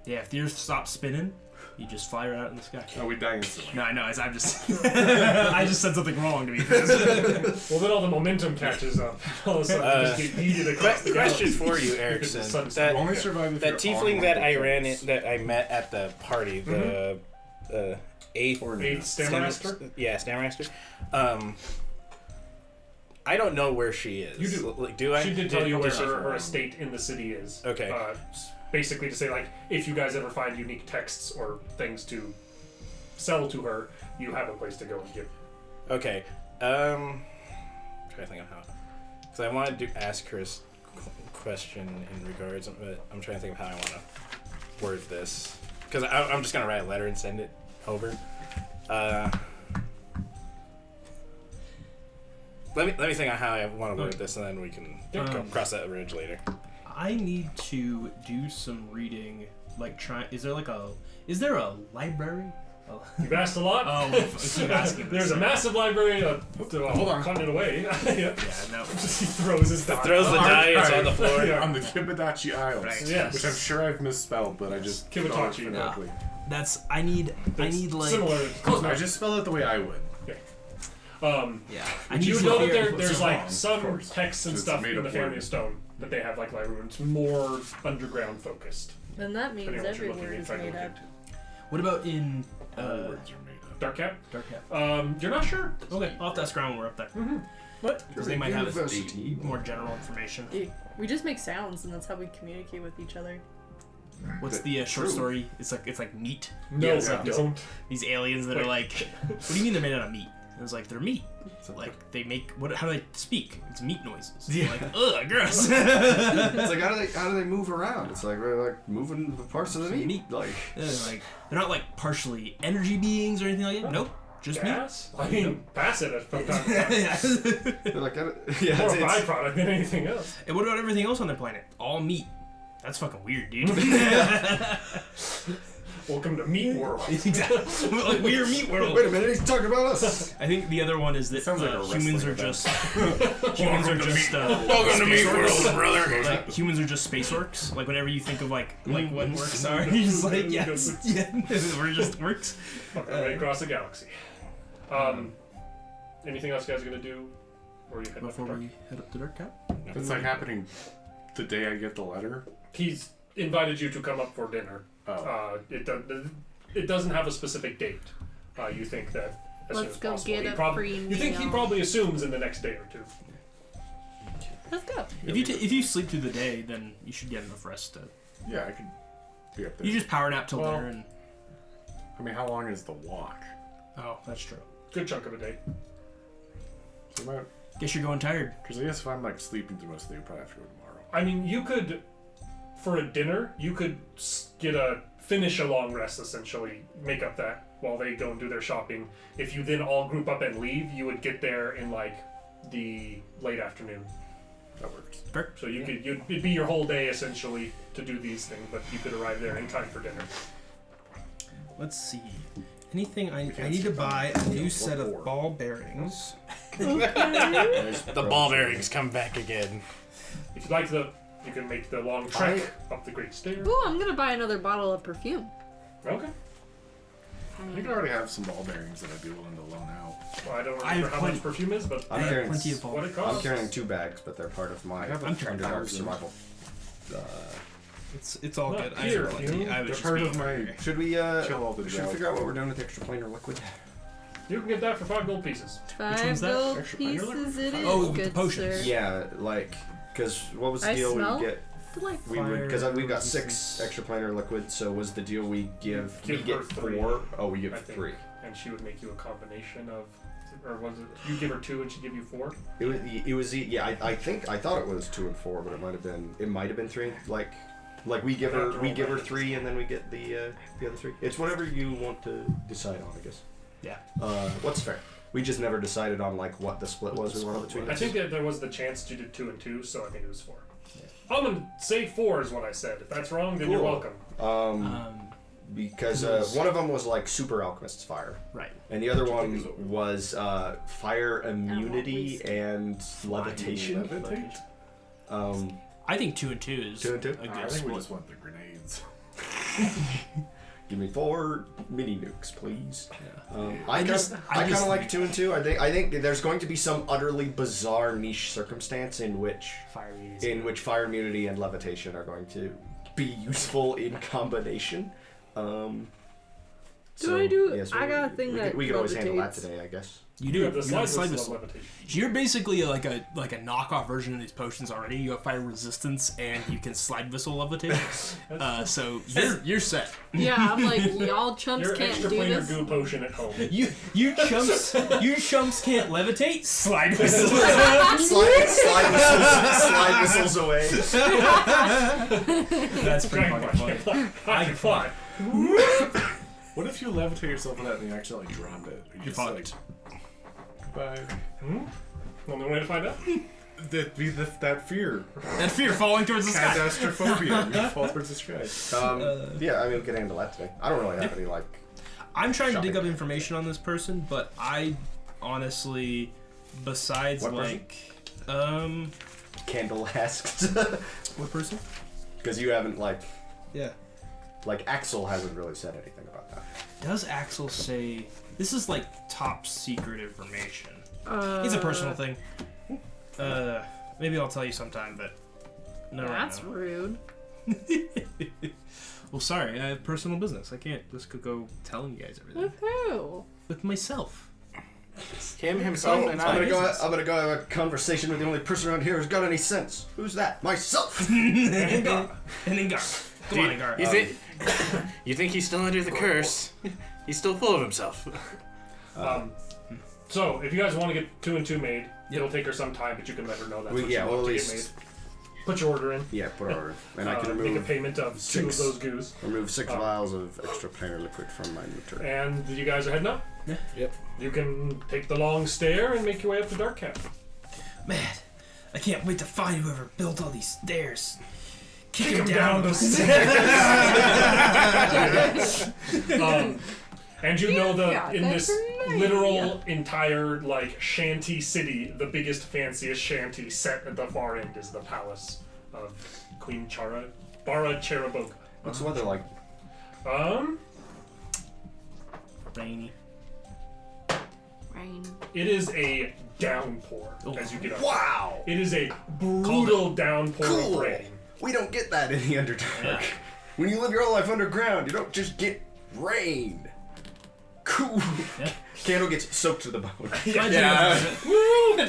[SPEAKER 3] Yeah, if the earth stops spinning, you just fly right out in the sky.
[SPEAKER 5] Oh, we die instantly.
[SPEAKER 3] No, I know. I'm just. I just said something wrong to me.
[SPEAKER 1] Well, then all the momentum catches up. All of a sudden, you just get yeeted across the
[SPEAKER 6] Question
[SPEAKER 1] galaxy.
[SPEAKER 6] for you,
[SPEAKER 1] The
[SPEAKER 6] Erickson.
[SPEAKER 1] sun's-
[SPEAKER 5] You
[SPEAKER 6] That
[SPEAKER 5] only survive if
[SPEAKER 6] that
[SPEAKER 5] you're
[SPEAKER 6] tiefling
[SPEAKER 5] on
[SPEAKER 6] that I
[SPEAKER 5] multiple
[SPEAKER 6] ran
[SPEAKER 5] hits.
[SPEAKER 6] in, that I met at the party, the 8th.
[SPEAKER 5] Or
[SPEAKER 1] 8th Stammaster?
[SPEAKER 6] Yeah, Stammaster. I don't know where she is.
[SPEAKER 1] You do.
[SPEAKER 6] Like, do I?
[SPEAKER 1] She did tell you where
[SPEAKER 6] does she-
[SPEAKER 1] her estate in the city is.
[SPEAKER 6] Okay.
[SPEAKER 1] Basically to say, like, if you guys ever find unique texts or things to sell to her, you have a place to go and give.
[SPEAKER 6] Okay. Trying to think of how. Because I wanted to ask her a question in regards, but I'm trying to think of how I want to word this. Because I'm just gonna write a letter and send it over. Let me think on how I want to word this, and then we can cross that bridge later.
[SPEAKER 3] I need to do some reading. Like, is there a library? Oh.
[SPEAKER 1] You've asked a lot.
[SPEAKER 3] I keep asking.
[SPEAKER 1] There's a massive library. Hold on, cutting it away.
[SPEAKER 3] Yeah, no.
[SPEAKER 1] He throws his die.
[SPEAKER 6] Throws the die. It's on the floor.
[SPEAKER 1] Yeah.
[SPEAKER 5] On the Kibadachi Isles,
[SPEAKER 3] Right.
[SPEAKER 1] Yes.
[SPEAKER 5] which I'm sure I've misspelled, but I just
[SPEAKER 1] Kibadachi,
[SPEAKER 5] spelled it
[SPEAKER 1] yeah.
[SPEAKER 5] phonetically.
[SPEAKER 3] That's I need like
[SPEAKER 1] similar. Close
[SPEAKER 5] I
[SPEAKER 1] enough.
[SPEAKER 5] just spell it the way I would.
[SPEAKER 3] yeah. I need
[SPEAKER 1] You
[SPEAKER 3] to
[SPEAKER 1] know that
[SPEAKER 3] hear-
[SPEAKER 1] there's
[SPEAKER 5] It's
[SPEAKER 1] like
[SPEAKER 5] wrong,
[SPEAKER 1] some
[SPEAKER 5] of course.
[SPEAKER 1] texts and
[SPEAKER 5] It's
[SPEAKER 1] stuff
[SPEAKER 5] made
[SPEAKER 1] in the
[SPEAKER 5] up
[SPEAKER 1] Family
[SPEAKER 5] word.
[SPEAKER 1] of Stone that they have like library. It's more underground focused.
[SPEAKER 4] Then that means
[SPEAKER 1] Depending on what
[SPEAKER 4] every
[SPEAKER 1] you're looking
[SPEAKER 4] word
[SPEAKER 1] at,
[SPEAKER 4] is
[SPEAKER 1] trying to
[SPEAKER 4] made
[SPEAKER 1] look
[SPEAKER 4] up.
[SPEAKER 1] into.
[SPEAKER 3] What about in
[SPEAKER 5] All words are made up.
[SPEAKER 1] Dark Cat?
[SPEAKER 3] Dark Cat?
[SPEAKER 1] You're not sure.
[SPEAKER 3] Okay, I'll have to ask around when we're up there.
[SPEAKER 4] What?
[SPEAKER 3] Because they might have
[SPEAKER 2] University.
[SPEAKER 3] more general information.
[SPEAKER 4] We just make sounds, and that's how we communicate with each other.
[SPEAKER 3] What's the short story? It's like meat.
[SPEAKER 1] No,
[SPEAKER 3] Yes,
[SPEAKER 1] I don't.
[SPEAKER 3] These aliens that are like, what do you mean they're made out of meat? It was like they're meat. Like they make what? How do they speak? It's meat noises.
[SPEAKER 2] Yeah.
[SPEAKER 3] Like ugh, gross.
[SPEAKER 2] It's like how do they move around? It's like we're like moving the parts of the meat. Like
[SPEAKER 3] Yeah, like they're not like partially energy beings or anything like that. Nope, just
[SPEAKER 1] Gas? I mean, pass it from time to time.
[SPEAKER 3] meat.
[SPEAKER 2] they're like
[SPEAKER 1] More a
[SPEAKER 2] it's
[SPEAKER 1] byproduct than anything else.
[SPEAKER 3] And what about everything else on their planet? All meat. That's fucking weird, dude.
[SPEAKER 1] Welcome to Meat World.
[SPEAKER 3] Exactly. Like we are meat world.
[SPEAKER 2] Wait a minute, he's talking about us.
[SPEAKER 3] I think the other one is that
[SPEAKER 5] Sounds like a
[SPEAKER 3] humans are
[SPEAKER 5] wrestling
[SPEAKER 3] just humans are just
[SPEAKER 6] Welcome to Meat World, brother.
[SPEAKER 3] like humans are just space orcs. Like whenever you think of like what orcs are, you're just like yes, yeah, we're just orcs.
[SPEAKER 1] Fuck our way across the galaxy. Anything else you guys are gonna do? Or you head
[SPEAKER 3] Before
[SPEAKER 1] back to
[SPEAKER 3] we head up to Dark Cap.
[SPEAKER 5] It's like happening the day I get the letter.
[SPEAKER 1] He's invited you to come up for dinner.
[SPEAKER 5] Oh.
[SPEAKER 1] It doesn't have a specific date. You think that as soon
[SPEAKER 4] Let's
[SPEAKER 1] as
[SPEAKER 4] go
[SPEAKER 1] possible.
[SPEAKER 4] get
[SPEAKER 1] He
[SPEAKER 4] a free
[SPEAKER 1] You think he
[SPEAKER 4] meal.
[SPEAKER 1] probably assumes in the next day or two.
[SPEAKER 4] Let's go.
[SPEAKER 3] If you sleep through the day, then you should get enough rest to.
[SPEAKER 5] Yeah, I could be up there.
[SPEAKER 3] You just power nap till
[SPEAKER 5] Well-
[SPEAKER 3] dinner and.
[SPEAKER 5] I mean, how long is the walk?
[SPEAKER 3] Oh, that's true.
[SPEAKER 1] Good chunk of a day.
[SPEAKER 5] So
[SPEAKER 3] Guess you're going tired.
[SPEAKER 5] because I guess if I'm like sleeping through most of the day, I'll probably have to go tomorrow.
[SPEAKER 1] I mean, you could, for a dinner, you could finish a long rest essentially, make up that while they go and do their shopping. If you then all group up and leave, you would get there in like the late afternoon.
[SPEAKER 5] That works.
[SPEAKER 1] So it'd be your whole day essentially to do these things, but you could arrive there in time for dinner.
[SPEAKER 3] Let's see. Anything I need to buy a new set of ball bearings.
[SPEAKER 6] The ball bearings come back again.
[SPEAKER 1] If you'd like you can make the long trek up the Great Stair.
[SPEAKER 4] Ooh, I'm gonna buy another bottle of perfume.
[SPEAKER 1] Okay.
[SPEAKER 5] I think I already have some ball bearings that I'd be willing to loan out.
[SPEAKER 1] Well, I don't
[SPEAKER 3] I have
[SPEAKER 1] remember how much
[SPEAKER 3] plenty-
[SPEAKER 1] perfume is, but
[SPEAKER 2] I'm
[SPEAKER 3] I have
[SPEAKER 2] carrying
[SPEAKER 3] plenty of ball.
[SPEAKER 1] what it
[SPEAKER 2] I'm
[SPEAKER 1] costs.
[SPEAKER 2] carrying 2 bags, but they're part of my
[SPEAKER 5] I have
[SPEAKER 3] I'm carrying
[SPEAKER 2] underdog
[SPEAKER 5] 1,000.
[SPEAKER 2] survival.
[SPEAKER 3] It's all
[SPEAKER 1] Not
[SPEAKER 3] good. I
[SPEAKER 1] here,
[SPEAKER 3] have plenty.
[SPEAKER 1] you.
[SPEAKER 3] I was
[SPEAKER 5] They're
[SPEAKER 3] just
[SPEAKER 5] part
[SPEAKER 3] being
[SPEAKER 5] of my.
[SPEAKER 3] arbitrary.
[SPEAKER 2] Should we
[SPEAKER 5] Kill all the
[SPEAKER 2] should we
[SPEAKER 5] drow
[SPEAKER 2] figure out what
[SPEAKER 5] people.
[SPEAKER 2] we're doing with the extra planar liquid?
[SPEAKER 1] You can get that for 5 gold pieces.
[SPEAKER 3] one's
[SPEAKER 4] 5
[SPEAKER 3] that?
[SPEAKER 4] gold
[SPEAKER 5] Extra planar
[SPEAKER 4] pieces it is,
[SPEAKER 3] Oh, the
[SPEAKER 4] good
[SPEAKER 3] potions.
[SPEAKER 4] sir.
[SPEAKER 2] Yeah, like because what was the
[SPEAKER 4] I
[SPEAKER 2] deal
[SPEAKER 4] smell
[SPEAKER 2] we get?
[SPEAKER 4] Delightful.
[SPEAKER 2] We would because we've got
[SPEAKER 3] Fire
[SPEAKER 2] 6 extra planar liquid. So was the deal we give?
[SPEAKER 1] Give
[SPEAKER 2] we get
[SPEAKER 1] her 3,
[SPEAKER 2] 4. Oh, we give
[SPEAKER 1] I think.
[SPEAKER 2] 3.
[SPEAKER 1] And she would make you a combination of, or was it you give her 2 and she give you 4?
[SPEAKER 2] It was yeah. I thought it was 2 and 4, but it might have been 3. Like we give her 3 and then we get the other 3. It's whatever you want to decide on, I guess.
[SPEAKER 3] Yeah.
[SPEAKER 2] What's fair? We just never decided on like what the split was we wanted between.
[SPEAKER 1] I think that there was the chance to do 2 and 2, so I think it was 4. I'm gonna say 4 is what I said. If that's wrong, then you're
[SPEAKER 2] Cool.
[SPEAKER 1] welcome.
[SPEAKER 2] Because one of them was like super alchemist's fire,
[SPEAKER 3] Right.
[SPEAKER 2] and the other
[SPEAKER 5] Which I think
[SPEAKER 2] one
[SPEAKER 5] is
[SPEAKER 2] was fire immunity and levitation.
[SPEAKER 5] Levitate?
[SPEAKER 3] I think 2 and 2 is
[SPEAKER 2] 2 and 2?
[SPEAKER 3] a good
[SPEAKER 5] I think we
[SPEAKER 3] split.
[SPEAKER 5] just want the grenades.
[SPEAKER 2] Give me 4 mini nukes, please.
[SPEAKER 3] I
[SPEAKER 2] I
[SPEAKER 3] just
[SPEAKER 2] kind of like
[SPEAKER 3] think
[SPEAKER 2] 2 and 2. I think there's going to be some utterly bizarre niche circumstance in which fire immunity and levitation are going to be useful in combination.
[SPEAKER 4] I got a thing
[SPEAKER 2] we
[SPEAKER 4] that
[SPEAKER 2] could, we could always handle that
[SPEAKER 4] levitates.
[SPEAKER 2] today, I guess.
[SPEAKER 3] You
[SPEAKER 1] You
[SPEAKER 3] do.
[SPEAKER 1] have the
[SPEAKER 3] You got
[SPEAKER 1] slide
[SPEAKER 3] slide
[SPEAKER 1] whistle
[SPEAKER 3] whistle.
[SPEAKER 1] of levitation.
[SPEAKER 3] You're basically like a knockoff version of these potions already. You have fire resistance and you can slide whistle levitate. So you're set.
[SPEAKER 4] Yeah, I'm like, y'all chumps
[SPEAKER 1] Your
[SPEAKER 4] can't
[SPEAKER 1] extra
[SPEAKER 4] do
[SPEAKER 1] planar
[SPEAKER 4] this.
[SPEAKER 1] goo potion at home.
[SPEAKER 3] You chumps can't levitate. Slide whistle.
[SPEAKER 2] slide whistles away.
[SPEAKER 3] That's pretty fucking funny.
[SPEAKER 1] I can fly.
[SPEAKER 5] What if you levitate yourself with that and you accidentally drop it?
[SPEAKER 3] You're fucked.
[SPEAKER 5] Goodbye.
[SPEAKER 1] Only way to find out.
[SPEAKER 5] That'd be that fear.
[SPEAKER 3] That fear falling towards the sky.
[SPEAKER 5] Catastrophobia. You fall towards the sky.
[SPEAKER 2] Yeah, I mean, we can handle that today. I don't really have any, like...
[SPEAKER 3] I'm trying to dig
[SPEAKER 2] Shopping.
[SPEAKER 3] up information on this person, but I honestly, besides
[SPEAKER 2] What person?
[SPEAKER 3] like,
[SPEAKER 2] Kendall asked.
[SPEAKER 3] what person?
[SPEAKER 2] Because you haven't, like...
[SPEAKER 3] Yeah.
[SPEAKER 2] Like, Axel hasn't really said anything about that.
[SPEAKER 3] Does Axel say this is like top secret information? It's a personal thing. Maybe I'll tell you sometime, but no.
[SPEAKER 4] That's
[SPEAKER 3] right now.
[SPEAKER 4] rude.
[SPEAKER 3] Well, sorry, I have personal business. I can't just go telling you guys everything
[SPEAKER 4] With who?
[SPEAKER 3] with myself.
[SPEAKER 6] him, himself, and
[SPEAKER 2] I'm
[SPEAKER 6] I.
[SPEAKER 2] gonna go have a conversation with the only person around here who's got any sense. Who's that? Myself.
[SPEAKER 3] And Ingar. Come on, Ingar.
[SPEAKER 6] You think he's still under the curse? He's still full of himself.
[SPEAKER 1] So, if you guys want to get 2 and 2 made, it'll take her some time, but you can let her know that's what you
[SPEAKER 2] well,
[SPEAKER 1] want
[SPEAKER 2] at
[SPEAKER 1] to
[SPEAKER 2] least.
[SPEAKER 1] get made. Put your order in.
[SPEAKER 2] Yeah, put order. And I can
[SPEAKER 1] make a
[SPEAKER 2] remove
[SPEAKER 1] payment of 2 of
[SPEAKER 2] 6.
[SPEAKER 1] those goos.
[SPEAKER 2] remove 6 vials of extra planar liquid from my inventory.
[SPEAKER 1] And you guys are heading up?
[SPEAKER 3] Yeah.
[SPEAKER 6] Yep.
[SPEAKER 1] You can take the long stair and make your way up to Dark Cap.
[SPEAKER 3] Man, I can't wait to find whoever built all these stairs. Kick him
[SPEAKER 1] down
[SPEAKER 3] down.
[SPEAKER 1] the and you know in this literal entire like shanty city, the biggest, fanciest shanty set at the far end is the palace of Queen Bara Cheraboga.
[SPEAKER 2] What's the weather like?
[SPEAKER 3] Rainy.
[SPEAKER 4] Rain.
[SPEAKER 1] It is a downpour as you get up.
[SPEAKER 2] Wow!
[SPEAKER 1] It is a brutal downpour of rain.
[SPEAKER 2] We don't get that in the Underdark.
[SPEAKER 3] Yeah.
[SPEAKER 2] When you live your whole life underground, you don't just get rain. Cool.
[SPEAKER 3] Yeah.
[SPEAKER 2] Candle gets soaked to the bone.
[SPEAKER 7] Yeah.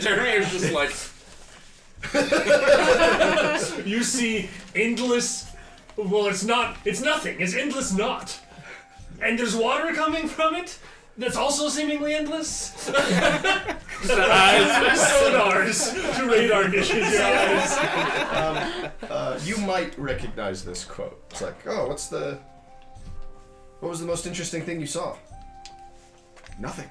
[SPEAKER 7] Jeremy was just like,
[SPEAKER 1] You see endless. Well, it's not. It's nothing. It's endless not. And there's water coming from it. That's also seemingly endless. Sonars to radar dishes your eyes.
[SPEAKER 2] You might recognize this quote. It's like, oh, what was the most interesting thing you saw? Nothing.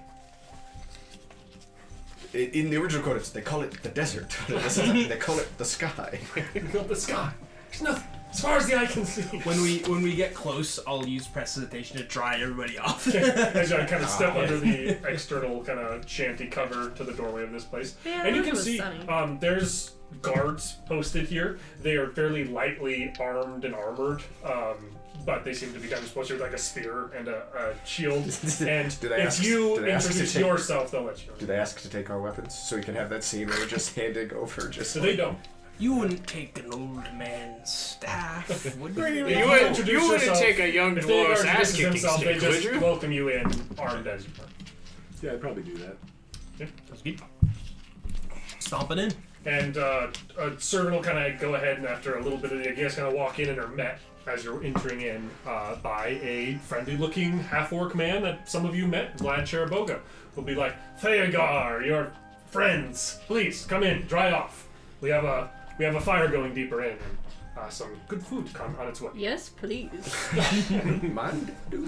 [SPEAKER 2] In the original quote, they call it the desert. They call it the sky.
[SPEAKER 1] You got the sky. There's nothing. As far as the eye can see.
[SPEAKER 3] When we get close, I'll use prestidigitation to dry everybody off.
[SPEAKER 1] As I kind of step under the external kind of shanty cover to the doorway of this place.
[SPEAKER 4] Yeah,
[SPEAKER 1] And you
[SPEAKER 4] that
[SPEAKER 1] can
[SPEAKER 4] was
[SPEAKER 1] see
[SPEAKER 4] sunny.
[SPEAKER 1] there's guards posted here. They are fairly lightly armed and armored, but they seem to be kind of supposed to have like a spear and a shield. And
[SPEAKER 2] Do they
[SPEAKER 1] if
[SPEAKER 2] ask-
[SPEAKER 1] you
[SPEAKER 2] do they ask
[SPEAKER 1] introduce
[SPEAKER 2] to take-
[SPEAKER 1] yourself, they'll let you know.
[SPEAKER 2] Do they ask to take our weapons so we can have that scene where we're just handing over just
[SPEAKER 1] So they don't.
[SPEAKER 3] You wouldn't take an old man's staff, would you?
[SPEAKER 1] If
[SPEAKER 6] You wouldn't
[SPEAKER 1] yourself-
[SPEAKER 6] take a young
[SPEAKER 1] If they
[SPEAKER 6] dwarf's
[SPEAKER 1] introduce
[SPEAKER 6] ass kicking
[SPEAKER 1] themselves, they
[SPEAKER 6] stick, would
[SPEAKER 1] just
[SPEAKER 6] you?
[SPEAKER 1] welcome you in, armed as you are.
[SPEAKER 5] Yeah, I'd probably do that.
[SPEAKER 3] That's good. Stomping in.
[SPEAKER 1] And a servant will kind of go ahead, and after a little bit of you guys kind of walk in and are met as you're entering in by a friendly-looking half-orc man that some of you met, Vlad Cheraboga, will be like, Theogar, your friends, please come in, dry off. We have a fire going deeper in, and some good food come on its way.
[SPEAKER 4] Yes, please.
[SPEAKER 2] mind, dude.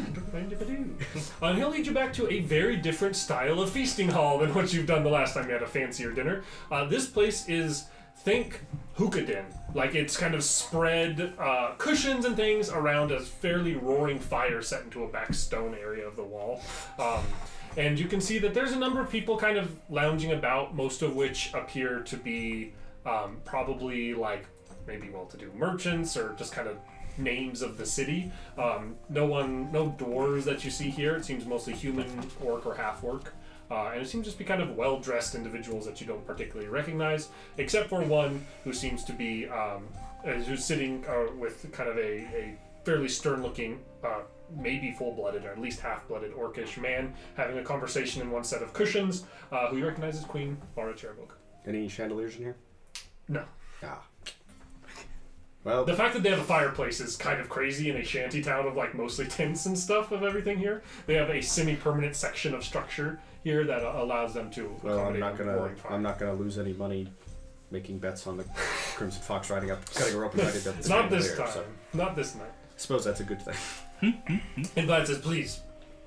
[SPEAKER 1] And he'll lead you back to a very different style of feasting hall than what you've done the last time you had a fancier dinner. This place is, think hookah den. Like it's kind of spread cushions and things around a fairly roaring fire set into a back stone area of the wall. And you can see that there's a number of people kind of lounging about, most of which appear to be probably like maybe well-to-do merchants or just kind of names of the city. No dwarves that you see here. It seems mostly human, orc, or half-orc. And it seems just to be kind of well-dressed individuals that you don't particularly recognize, except for one who seems to be who's sitting with kind of a fairly stern-looking, maybe full-blooded or at least half-blooded orcish man having a conversation in one set of cushions, who you recognize as Queen Bara Cheraboga.
[SPEAKER 2] Any chandeliers in here?
[SPEAKER 1] No.
[SPEAKER 2] Ah. Well,
[SPEAKER 1] The fact that they have a fireplace is kind of crazy in a shanty town of like mostly tents and stuff of everything here. They have a semi-permanent section of structure here that allows them to accommodate a roaring fire.
[SPEAKER 2] I'm not gonna lose any money making bets on the Crimson Fox riding up, cutting a rope and riding up the
[SPEAKER 1] Not this
[SPEAKER 2] chandelier,
[SPEAKER 1] time.
[SPEAKER 2] so
[SPEAKER 1] Not this night.
[SPEAKER 2] I suppose that's a good thing.
[SPEAKER 1] And Vlad says, please,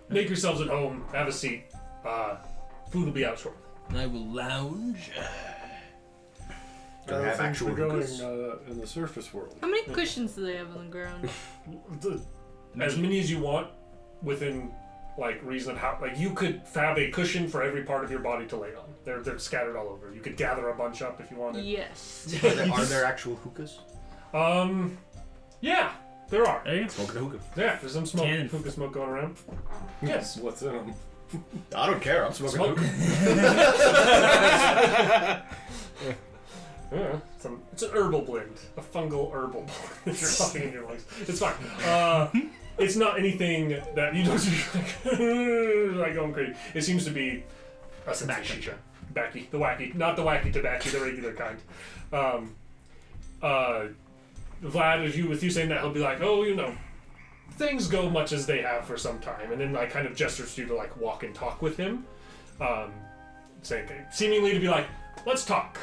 [SPEAKER 1] make yourselves at home, have a seat. Food will be out shortly.
[SPEAKER 3] I will lounge.
[SPEAKER 2] Do they have
[SPEAKER 5] Things
[SPEAKER 2] actual
[SPEAKER 5] are going
[SPEAKER 2] hookahs?
[SPEAKER 5] in the surface world.
[SPEAKER 4] How many cushions do they have on the ground?
[SPEAKER 1] As many as you want within like reason. How like you could fab a cushion for every part of your body to lay on. They're scattered all over. You could gather a bunch up if you wanted.
[SPEAKER 4] Yes.
[SPEAKER 2] Are there actual hookahs?
[SPEAKER 1] Yeah, there are.
[SPEAKER 3] There you go.
[SPEAKER 2] Smoking a hookah.
[SPEAKER 1] Yeah, there's some smoke,
[SPEAKER 3] Cannon.
[SPEAKER 1] hookah smoke going around. Yes.
[SPEAKER 5] What's in them?
[SPEAKER 2] I don't care. I'm smoking a
[SPEAKER 1] Smoke.
[SPEAKER 2] hookah.
[SPEAKER 1] Yeah, it's an herbal blend, a fungal herbal blend that you're puffing in your lungs. It's fine. It's not anything that you don't like going crazy. It seems to be a sensei
[SPEAKER 3] Tobacco.
[SPEAKER 1] shisha. Backy, the wacky, not the wacky tobacco, the regular kind. Vlad, with you saying that, he'll be like, oh, you know, things go much as they have for some time, and then like kind of gestures to you to like walk and talk with him, saying seemingly to be like, let's talk.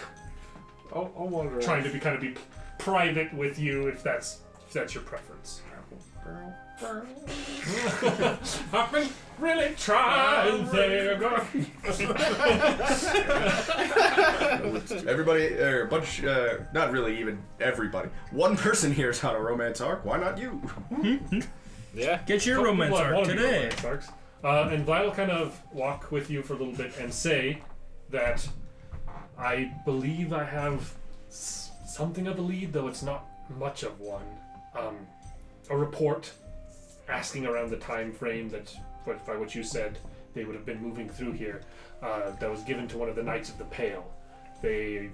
[SPEAKER 5] I'll wander.
[SPEAKER 1] Trying to be private with you if that's your preference. I've been really trying there.
[SPEAKER 2] Everybody, or a bunch, not really even everybody. One person here is on a romance arc. Why not you?
[SPEAKER 6] Yeah.
[SPEAKER 3] Get your romance
[SPEAKER 1] Well,
[SPEAKER 3] arc
[SPEAKER 1] one of your
[SPEAKER 3] today.
[SPEAKER 1] romance arcs. And Vlad will kind of walk with you for a little bit and say that I believe I have something of a lead, though it's not much of one. A report asking around the time frame that, by what you said, they would have been moving through here, that was given to one of the Knights of the Pale. The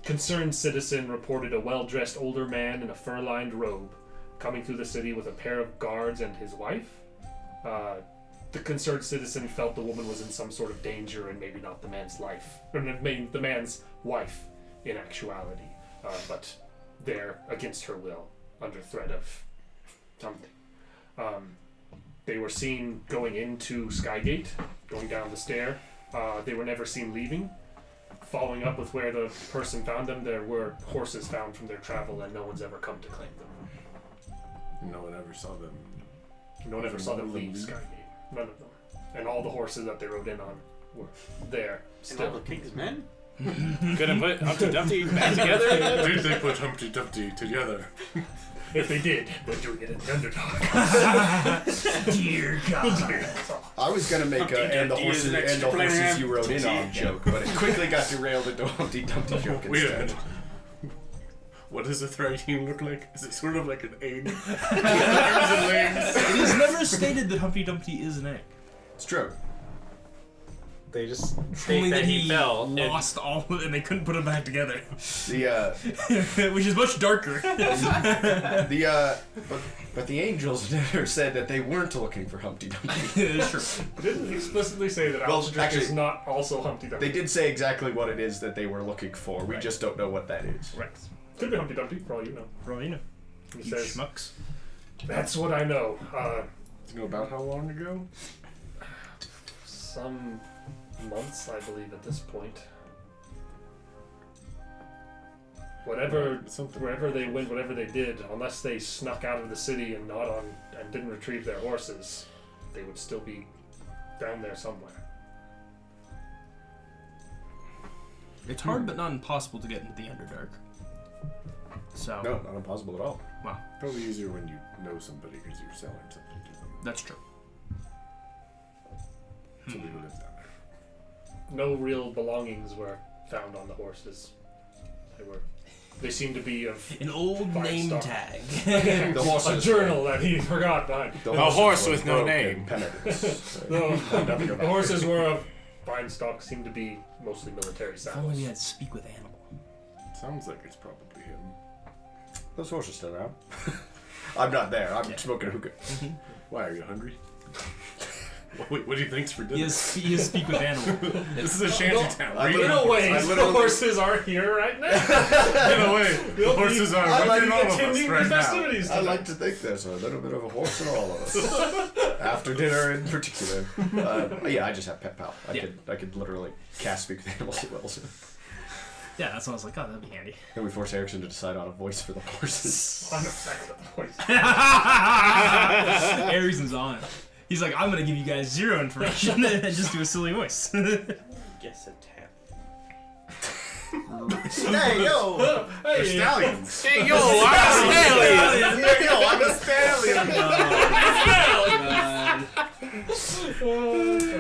[SPEAKER 1] concerned citizen reported a well-dressed older man in a fur-lined robe coming through the city with a pair of guards and his wife. The concerned citizen felt the woman was in some sort of danger and maybe not the man's life, or the man's wife in actuality, but there against her will, under threat of something. They were seen going into Skygate, going down the stair. They were never seen leaving. Following up with where the person found them, there were horses found from their travel, and no one's ever come to claim them.
[SPEAKER 5] No one ever saw them.
[SPEAKER 1] No one ever saw them leave Skygate. None of them. And all the horses that they rode in on were there
[SPEAKER 7] And all
[SPEAKER 1] still.
[SPEAKER 7] the king's men?
[SPEAKER 6] Couldn't put Humpty Dumpty back together?
[SPEAKER 5] Did they put Humpty Dumpty together?
[SPEAKER 1] If they did, they're doing it in the underdog.
[SPEAKER 3] Dear God.
[SPEAKER 2] I was gonna make
[SPEAKER 7] Humpty
[SPEAKER 2] a and the
[SPEAKER 7] Dumpty is
[SPEAKER 2] horses
[SPEAKER 7] an
[SPEAKER 2] and the
[SPEAKER 7] extra
[SPEAKER 2] horses
[SPEAKER 7] plan.
[SPEAKER 2] you rode in on joke, but it quickly got derailed into a Humpty Dumpty joke
[SPEAKER 5] Wait a
[SPEAKER 2] instead.
[SPEAKER 5] minute. What does a Thryheim look like? Is it sort of like an egg?
[SPEAKER 3] It is never stated that Humpty Dumpty is an egg.
[SPEAKER 2] It's true.
[SPEAKER 7] They just
[SPEAKER 3] Only
[SPEAKER 7] state
[SPEAKER 3] that he
[SPEAKER 7] fell. and-
[SPEAKER 3] lost all of it and they couldn't put it back together.
[SPEAKER 2] The
[SPEAKER 3] Which is much darker.
[SPEAKER 2] but the angels never said that they weren't looking for Humpty Dumpty.
[SPEAKER 3] Sure.
[SPEAKER 1] Didn't explicitly say that
[SPEAKER 2] Well,
[SPEAKER 1] Alcedric
[SPEAKER 2] actually-
[SPEAKER 1] is not also Humpty Dumpty.
[SPEAKER 2] They did say exactly what it is that they were looking for. We
[SPEAKER 1] Right.
[SPEAKER 2] just don't know what that is.
[SPEAKER 1] Right. Could be Humpty Dumpty, for all you know.
[SPEAKER 3] Bro, you know.
[SPEAKER 1] He
[SPEAKER 3] You
[SPEAKER 1] says,
[SPEAKER 3] schmucks.
[SPEAKER 1] that's what I know.
[SPEAKER 5] Do you know about how long ago?
[SPEAKER 1] Some months, I believe, at this point. Wherever they went, whatever they did, unless they snuck out of the city and didn't retrieve their horses, they would still be down there somewhere.
[SPEAKER 3] It's hard but not impossible to get into the Underdark. So,
[SPEAKER 2] No, not impossible at all.
[SPEAKER 5] Probably easier when you know somebody because you're selling something to them.
[SPEAKER 3] that's true.
[SPEAKER 5] Somebody who lives down there.
[SPEAKER 1] No real belongings were found on the horses. They seemed to be of
[SPEAKER 3] An old
[SPEAKER 1] Fine
[SPEAKER 3] name
[SPEAKER 1] stock.
[SPEAKER 3] tag.
[SPEAKER 2] The horses
[SPEAKER 1] a journal that he forgot behind.
[SPEAKER 2] The
[SPEAKER 6] A
[SPEAKER 2] horses
[SPEAKER 6] horse
[SPEAKER 2] were
[SPEAKER 6] with no
[SPEAKER 2] broken
[SPEAKER 6] name.
[SPEAKER 2] penitents.
[SPEAKER 1] The horses were of fine stock, seemed to be mostly military
[SPEAKER 3] If only we
[SPEAKER 1] saddles.
[SPEAKER 3] had speak with animal.
[SPEAKER 5] Sounds like it's probably him.
[SPEAKER 2] Those horses still around. I'm not there. I'm
[SPEAKER 3] Yeah.
[SPEAKER 2] smoking a hookah.
[SPEAKER 5] Why, are you hungry? What do you think's for dinner?
[SPEAKER 3] He is speak with animal.
[SPEAKER 5] This is a shanty-town.
[SPEAKER 2] I
[SPEAKER 1] In
[SPEAKER 2] literally-
[SPEAKER 1] a way,
[SPEAKER 2] I
[SPEAKER 1] the
[SPEAKER 2] literally-
[SPEAKER 1] horses are here right now.
[SPEAKER 5] In a way, the
[SPEAKER 1] We'll be-
[SPEAKER 5] horses are
[SPEAKER 2] I like
[SPEAKER 5] within all of us
[SPEAKER 1] Continuing
[SPEAKER 5] right
[SPEAKER 1] the
[SPEAKER 5] now.
[SPEAKER 1] festivities
[SPEAKER 2] I
[SPEAKER 1] tonight.
[SPEAKER 2] like to think there's a little bit of a horse in all of us. After dinner, in particular. Yeah, I just have pet pal. I could literally cast speak with animals at will. So.
[SPEAKER 3] Yeah, that's what I was like, oh, that'd be handy.
[SPEAKER 2] Then we force Erickson to decide on a voice for the horses.
[SPEAKER 1] I'm obsessed with the voice.
[SPEAKER 3] Harrison's on it. He's like, I'm gonna give you guys zero information and just do a silly voice.
[SPEAKER 7] Guess a tap.
[SPEAKER 2] Hey, yo!
[SPEAKER 5] They're stallions.
[SPEAKER 6] Hey, yo, I'm a
[SPEAKER 2] Hey, yo, I'm a stallion!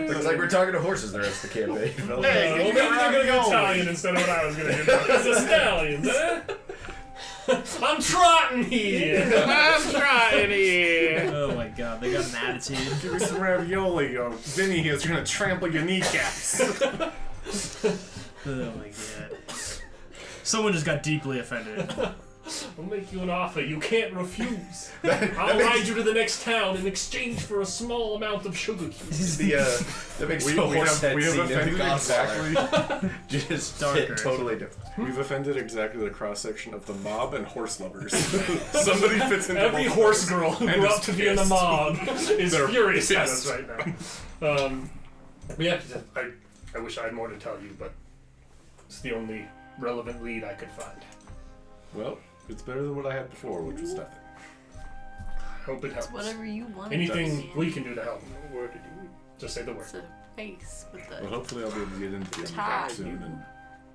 [SPEAKER 2] Looks like we're talking to horses the rest of the campaign.
[SPEAKER 1] Well, maybe they're gonna go Italian instead of what I was gonna do. It's the stallions, eh? I'm trotting here.
[SPEAKER 6] I'm trying here.
[SPEAKER 3] Oh my god, they got an attitude.
[SPEAKER 5] Give me some ravioli, or Vinny is gonna trample your kneecaps.
[SPEAKER 3] Oh my god. Someone just got deeply offended.
[SPEAKER 1] I'll make you an offer you can't refuse. I'll ride you to the next town in exchange for a small amount of sugar cubes.
[SPEAKER 2] That makes
[SPEAKER 5] We
[SPEAKER 2] the
[SPEAKER 5] have
[SPEAKER 2] horse head scene in
[SPEAKER 5] offended
[SPEAKER 2] The Godfather.
[SPEAKER 5] exactly.
[SPEAKER 2] Just
[SPEAKER 3] Darker.
[SPEAKER 2] hit totally different.
[SPEAKER 5] We've offended exactly the cross section of the mob and horse lovers. Somebody fits into
[SPEAKER 1] Every
[SPEAKER 5] both
[SPEAKER 1] horse
[SPEAKER 5] of
[SPEAKER 1] girl who
[SPEAKER 5] And
[SPEAKER 1] grew
[SPEAKER 5] is
[SPEAKER 1] up to be in the
[SPEAKER 5] pissed.
[SPEAKER 1] mob is
[SPEAKER 5] They're
[SPEAKER 1] furious at
[SPEAKER 5] pissed.
[SPEAKER 1] us right now. But yeah, I wish I had more to tell you, but it's the only relevant lead I could find.
[SPEAKER 5] Well, it's better than what I had before, which was nothing.
[SPEAKER 1] I hope it helps.
[SPEAKER 4] It's whatever you want.
[SPEAKER 1] Anything we can do to help, just say the word.
[SPEAKER 4] It's a face with the.
[SPEAKER 5] Well, hopefully I'll be able to get into the
[SPEAKER 4] Tie.
[SPEAKER 5] underground soon and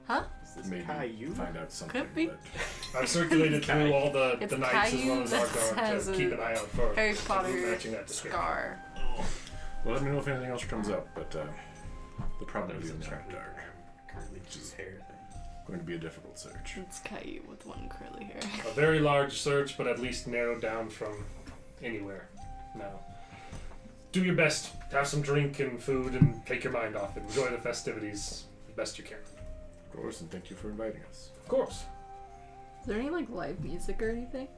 [SPEAKER 4] Huh?
[SPEAKER 5] maybe find out something.
[SPEAKER 4] Could be.
[SPEAKER 5] But
[SPEAKER 1] I've circulated through all the
[SPEAKER 4] It's
[SPEAKER 1] knights as well
[SPEAKER 4] Caillou
[SPEAKER 1] as
[SPEAKER 4] that
[SPEAKER 1] Argard
[SPEAKER 4] has
[SPEAKER 1] to
[SPEAKER 4] a
[SPEAKER 1] keep an eye out for
[SPEAKER 4] Harry
[SPEAKER 1] something
[SPEAKER 4] Potter
[SPEAKER 1] matching that description.
[SPEAKER 4] scar.
[SPEAKER 5] well, let me know if anything else comes up. But they'll probably be in the dark.
[SPEAKER 7] Which is hair thing.
[SPEAKER 5] Going to be a difficult search.
[SPEAKER 4] It's Caillou with one curly hair.
[SPEAKER 1] A very large search, but at least narrowed down from anywhere. Now, do your best. Have some drink and food and take your mind off it. Enjoy the festivities as best you can.
[SPEAKER 5] Of course, and thank you for inviting us.
[SPEAKER 1] Of course.
[SPEAKER 4] Is there any like live music or anything?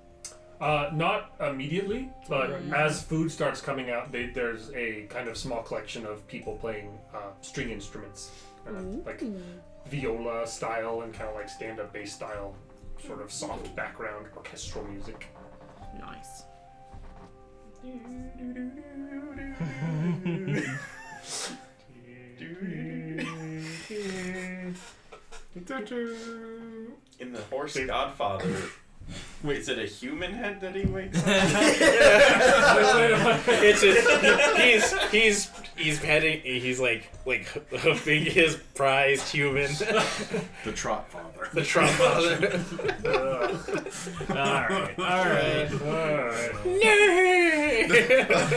[SPEAKER 1] Not immediately, but as food starts coming out, there's a kind of small collection of people playing string instruments, like viola style and kind of like stand-up bass style, sort of soft background orchestral music.
[SPEAKER 4] Nice.
[SPEAKER 7] In the horse Godfather, wait, is it a human head that he wakes up?
[SPEAKER 6] It's just, he's petting, he's like hoofing his prized human,
[SPEAKER 5] The Trot Father.
[SPEAKER 6] the Trump father.
[SPEAKER 3] Alright.
[SPEAKER 1] Alright.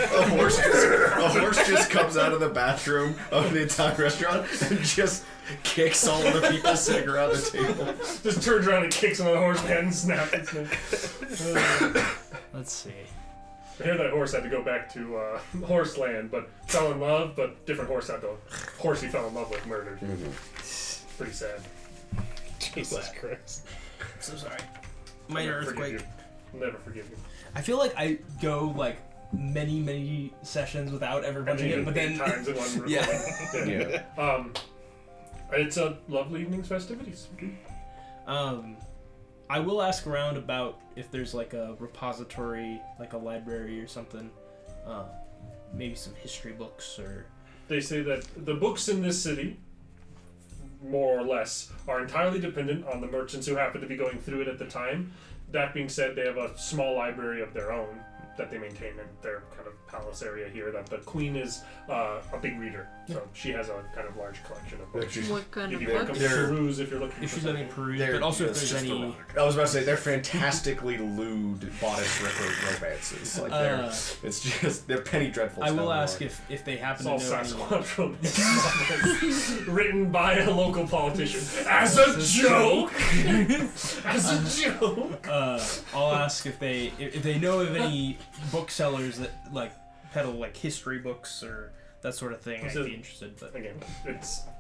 [SPEAKER 2] A horse just comes out of the bathroom of the entire restaurant and just kicks all of the people sitting around the table.
[SPEAKER 1] Just turns around and kicks him on the horse head and snaps its neck.
[SPEAKER 3] Let's see.
[SPEAKER 1] I hear that horse had to go back to horse land, but fell in love, but different horse had the horse he fell in love with murdered. Pretty sad.
[SPEAKER 6] Jesus Christ.
[SPEAKER 3] So sorry. Minor
[SPEAKER 1] I'll never forgive
[SPEAKER 3] earthquake.
[SPEAKER 1] you. I'll never forgive you.
[SPEAKER 3] I feel like I go like many sessions without ever punching it, but then
[SPEAKER 1] times in one recording.
[SPEAKER 3] Yeah.
[SPEAKER 2] Yeah.
[SPEAKER 1] It's a lovely evening's festivities.
[SPEAKER 3] I will ask around about if there's like a repository, like a library or something. Maybe some history books or.
[SPEAKER 1] They say that the books in this city, more or less, are entirely dependent on the merchants who happen to be going through it at the time. That being said, they have a small library of their own that they maintain in their kind of palace area here. That the queen is a big reader, so she has a kind of large collection of books.
[SPEAKER 4] What kind
[SPEAKER 1] If
[SPEAKER 4] of
[SPEAKER 1] you welcome
[SPEAKER 4] books?
[SPEAKER 1] to
[SPEAKER 2] They're-
[SPEAKER 1] peruse, if you're looking
[SPEAKER 3] If
[SPEAKER 1] for
[SPEAKER 3] she's
[SPEAKER 1] something.
[SPEAKER 3] letting Peru,
[SPEAKER 2] They're-
[SPEAKER 3] but also if
[SPEAKER 2] it's
[SPEAKER 3] there's
[SPEAKER 5] just
[SPEAKER 3] any.
[SPEAKER 5] erotic.
[SPEAKER 2] I was about to say they're fantastically lewd bodice ripper romances. Like it's just they're penny dreadfuls.
[SPEAKER 3] I will
[SPEAKER 2] down
[SPEAKER 3] ask
[SPEAKER 2] the
[SPEAKER 3] if they happen
[SPEAKER 1] It's
[SPEAKER 3] to
[SPEAKER 1] all
[SPEAKER 3] know.
[SPEAKER 1] Sasquatch romance written by a local politician as a joke. As a joke.
[SPEAKER 3] I'll ask if they know of any booksellers that like peddle like history books or that sort of thing. I'd
[SPEAKER 1] So-
[SPEAKER 3] be interested, but
[SPEAKER 1] Again,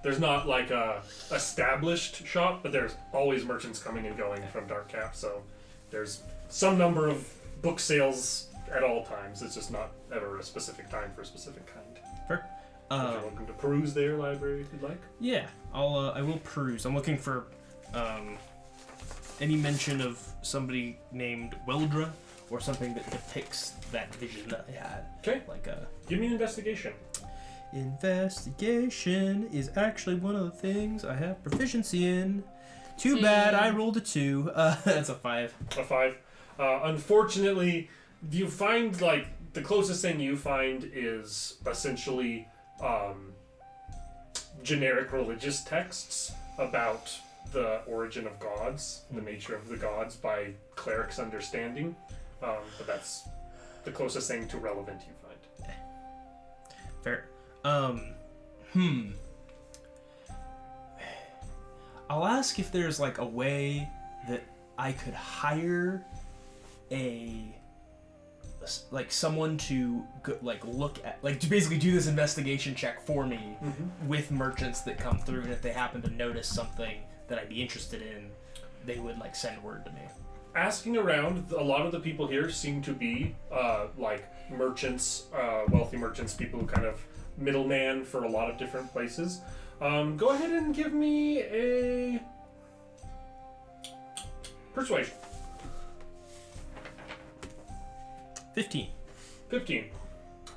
[SPEAKER 1] there's not like a established shop, but there's always merchants coming and going from Darkcap. So there's some number of book sales at all times. It's just not ever a specific time for a specific kind. You're welcome to peruse their library if you'd like.
[SPEAKER 3] yeah, I will peruse. I'm looking for any mention of somebody named Weldra or something that depicts that vision that I had.
[SPEAKER 1] Okay.
[SPEAKER 3] Like
[SPEAKER 1] Give me an investigation.
[SPEAKER 3] investigation is actually one of the things I have proficiency in. Too bad I rolled a 2. That's a 5.
[SPEAKER 1] A 5. Unfortunately, you find like the closest thing you find is essentially generic religious texts about the origin of gods, the nature of the gods by clerics' understanding. But that's the closest thing to relevant you find.
[SPEAKER 3] Fair. I'll ask if there's like a way that I could hire someone to look at, like, to basically do this investigation check for me with merchants that come through, and if they happen to notice something that I'd be interested in, they would like send word to me.
[SPEAKER 1] asking around, a lot of the people here seem to be like merchants, wealthy merchants, people who kind of middleman for a lot of different places. Go ahead and give me a persuasion.
[SPEAKER 3] 15.
[SPEAKER 1] 15.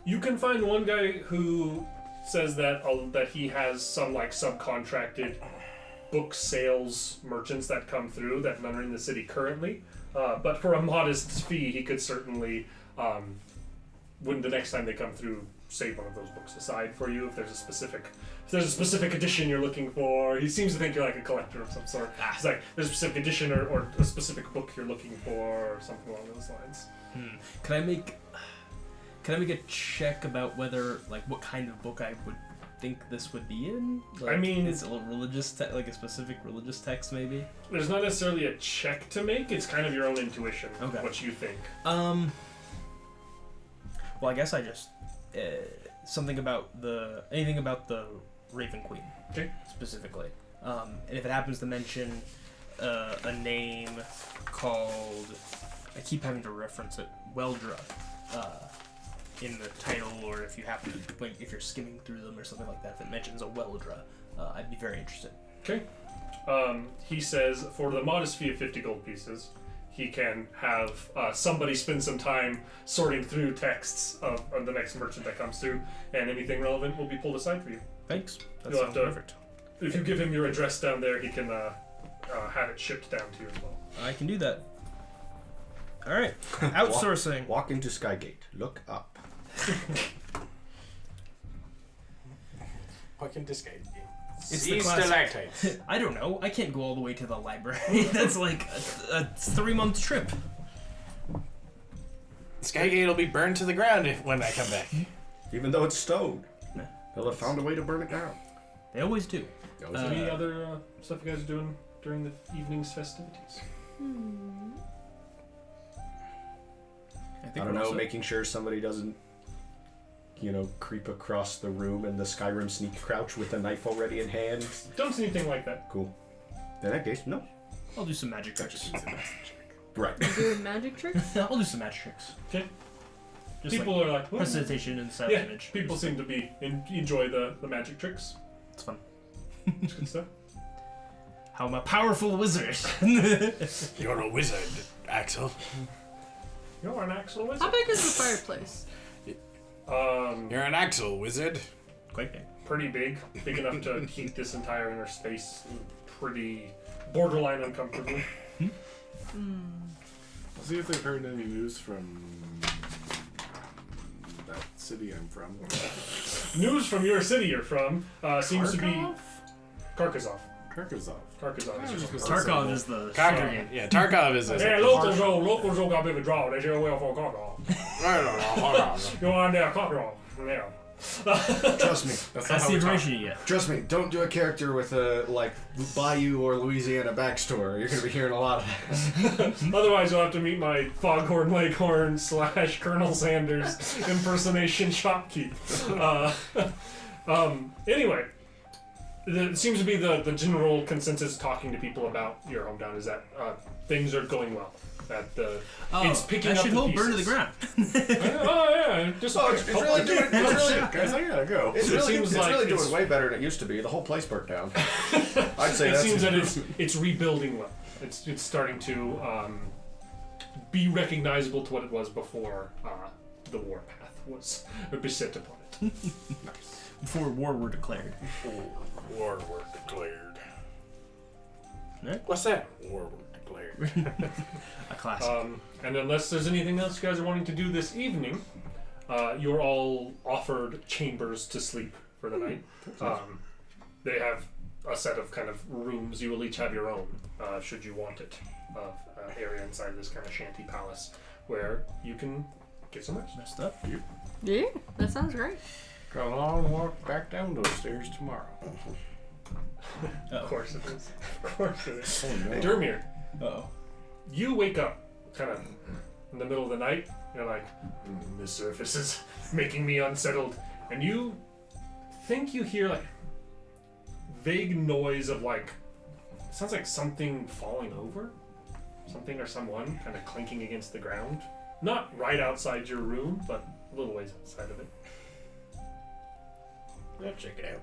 [SPEAKER 1] You can find one guy who says that that he has some like subcontracted book sales merchants that come through that none are in the city currently. But for a modest fee, he could certainly, when the next time they come through, save one of those books aside for you if there's a specific edition you're looking for. He seems to think you're like a collector of some sort. It's like there's a specific edition or a specific book you're looking for or something along those lines.
[SPEAKER 3] Can I make a check about whether, like, what kind of book I would think this would be in? Like,
[SPEAKER 1] I mean,
[SPEAKER 3] is it a religious, like a specific religious text, maybe?
[SPEAKER 1] There's not necessarily a check to make. It's kind of your own intuition,
[SPEAKER 3] Okay.
[SPEAKER 1] what you think.
[SPEAKER 3] Well, I guess I just anything about the Raven Queen,
[SPEAKER 1] Okay.
[SPEAKER 3] specifically. And if it happens to mention a name called, I keep having to reference it, Weldra, in the title, or if you happen to, like, if you're skimming through them or something like that, if it mentions a Weldra, I'd be very interested.
[SPEAKER 1] Okay. He says for the modest fee of 50 gold pieces, he can have somebody spend some time sorting through texts of the next merchant that comes through, and anything relevant will be pulled aside for you.
[SPEAKER 3] Thanks. That
[SPEAKER 1] You'll
[SPEAKER 3] sounds
[SPEAKER 1] have to-
[SPEAKER 3] perfect.
[SPEAKER 1] If you give him your address down there, he can have it shipped down to you as well.
[SPEAKER 3] I can do that. All right. Outsourcing.
[SPEAKER 2] Walk into Skygate. Look up.
[SPEAKER 6] Fucking disgust.
[SPEAKER 3] It's
[SPEAKER 6] See
[SPEAKER 3] the classic.
[SPEAKER 6] stalactites.
[SPEAKER 3] I don't know. I can't go all the way to the library. That's like a 3-month trip.
[SPEAKER 6] Skygate will be burned to the ground when I come back.
[SPEAKER 2] Even though it's stone,
[SPEAKER 3] Nah.
[SPEAKER 2] they'll have found a way to burn it down.
[SPEAKER 3] They always do.
[SPEAKER 1] Any other stuff you guys are doing during the evening's festivities?
[SPEAKER 2] I don't know, making sure somebody doesn't, creep across the room in the Skyrim sneak crouch with a knife already in hand.
[SPEAKER 1] Don't see anything like that.
[SPEAKER 2] Cool. In that case, no.
[SPEAKER 3] I'll do some magic tricks.
[SPEAKER 2] Right.
[SPEAKER 4] Doing magic tricks?
[SPEAKER 3] I'll do some magic tricks.
[SPEAKER 1] Okay.
[SPEAKER 3] Just
[SPEAKER 1] People
[SPEAKER 3] like
[SPEAKER 1] are like, "Well,
[SPEAKER 3] presentation and sound
[SPEAKER 1] yeah,
[SPEAKER 3] image.
[SPEAKER 1] people seem to be enjoy the magic tricks.
[SPEAKER 3] It's fun.
[SPEAKER 1] It's good stuff.
[SPEAKER 3] How I'm a powerful wizard.
[SPEAKER 6] You're a wizard, Axel.
[SPEAKER 1] You're an Axel wizard.
[SPEAKER 4] How big is the fireplace?
[SPEAKER 6] You're an Axel wizard.
[SPEAKER 3] Quite big.
[SPEAKER 1] Pretty big enough to heat this entire inner space. Pretty borderline uncomfortably.
[SPEAKER 5] I'll see if they've heard any news from that city I'm from.
[SPEAKER 1] News from your city you're from seems to be Karkazov.
[SPEAKER 5] Karkazov.
[SPEAKER 1] Karkazov is your
[SPEAKER 3] Tarkov is the
[SPEAKER 6] Tarkov. Yeah, Tarkov is
[SPEAKER 1] Yeah, locals got a bit of a draw. They say, well, for Karkazov. You're on there, Karkazov. Yeah.
[SPEAKER 2] Trust me.
[SPEAKER 5] That's not
[SPEAKER 3] That's
[SPEAKER 5] how
[SPEAKER 3] the
[SPEAKER 5] we talk.
[SPEAKER 3] information you get.
[SPEAKER 2] Trust me. Don't do a character with a, Bayou or Louisiana backstory. You're going to be hearing a lot of that.
[SPEAKER 1] Otherwise, you'll have to meet my Foghorn Leghorn / Colonel Sanders impersonation shopkeep. Anyway, it seems to be the general consensus talking to people about your hometown is that things are going well. That it's picking
[SPEAKER 3] that
[SPEAKER 1] up
[SPEAKER 3] should
[SPEAKER 1] the
[SPEAKER 3] hold burn to the
[SPEAKER 1] pieces.
[SPEAKER 3] ground.
[SPEAKER 1] Oh yeah, just
[SPEAKER 2] It's really doing. It's really,
[SPEAKER 5] Guys, I gotta go.
[SPEAKER 2] it's
[SPEAKER 1] It
[SPEAKER 2] really,
[SPEAKER 1] seems
[SPEAKER 2] it's
[SPEAKER 1] like
[SPEAKER 2] really
[SPEAKER 1] it's-
[SPEAKER 2] doing way better than it used to be. The whole place burnt down. I'd say
[SPEAKER 1] It
[SPEAKER 2] that's.
[SPEAKER 1] seems that it's rebuilding well. It's starting to be recognizable to what it was before the warpath was beset upon it.
[SPEAKER 3] Before war were declared.
[SPEAKER 6] War were declared.
[SPEAKER 3] Eh?
[SPEAKER 6] What's that? War were declared.
[SPEAKER 3] A classic.
[SPEAKER 1] And unless there's anything else you guys are wanting to do this evening, you're all offered chambers to sleep for the night. They have a set of kind of rooms. You will each have your own, should you want it, of area inside this kind of shanty palace where you can get some rest.
[SPEAKER 3] Messed up.
[SPEAKER 4] Yeah, that sounds great.
[SPEAKER 5] Got a long walk back down those stairs tomorrow.
[SPEAKER 1] Of course it is. Of course it is.
[SPEAKER 5] Oh no.
[SPEAKER 1] Dermir,
[SPEAKER 3] Uh-oh.
[SPEAKER 1] you wake up kind of in the middle of the night. You're like, this surface is making me unsettled. And you think you hear like vague noise of like, sounds like something falling over. something or someone kind of clinking against the ground. Not right outside your room, but a little ways outside of it.
[SPEAKER 6] I'll check it out.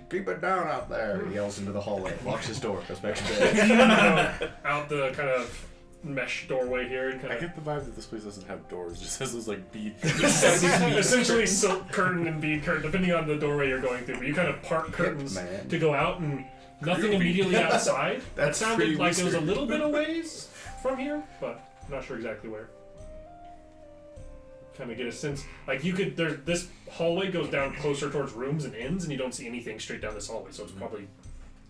[SPEAKER 2] Keep it down out there, he yells into the hallway, locks his door, goes back to bed.
[SPEAKER 1] Out the kind of mesh doorway here and kind
[SPEAKER 5] I
[SPEAKER 1] of
[SPEAKER 5] get the vibe that this place doesn't have doors. It just has those like bead.
[SPEAKER 1] essentially silk curtain and bead curtain, depending on the doorway you're going through. But you kind of part curtains
[SPEAKER 2] man.
[SPEAKER 1] to go out, and nothing immediately outside. That
[SPEAKER 2] That's
[SPEAKER 1] sounded
[SPEAKER 2] pretty
[SPEAKER 1] like it was a
[SPEAKER 2] wizard.
[SPEAKER 1] little bit of ways from here, but I'm not sure exactly where. Kind of get a sense, like you could. This hallway goes down closer towards rooms and inns, and you don't see anything straight down this hallway. So it's probably,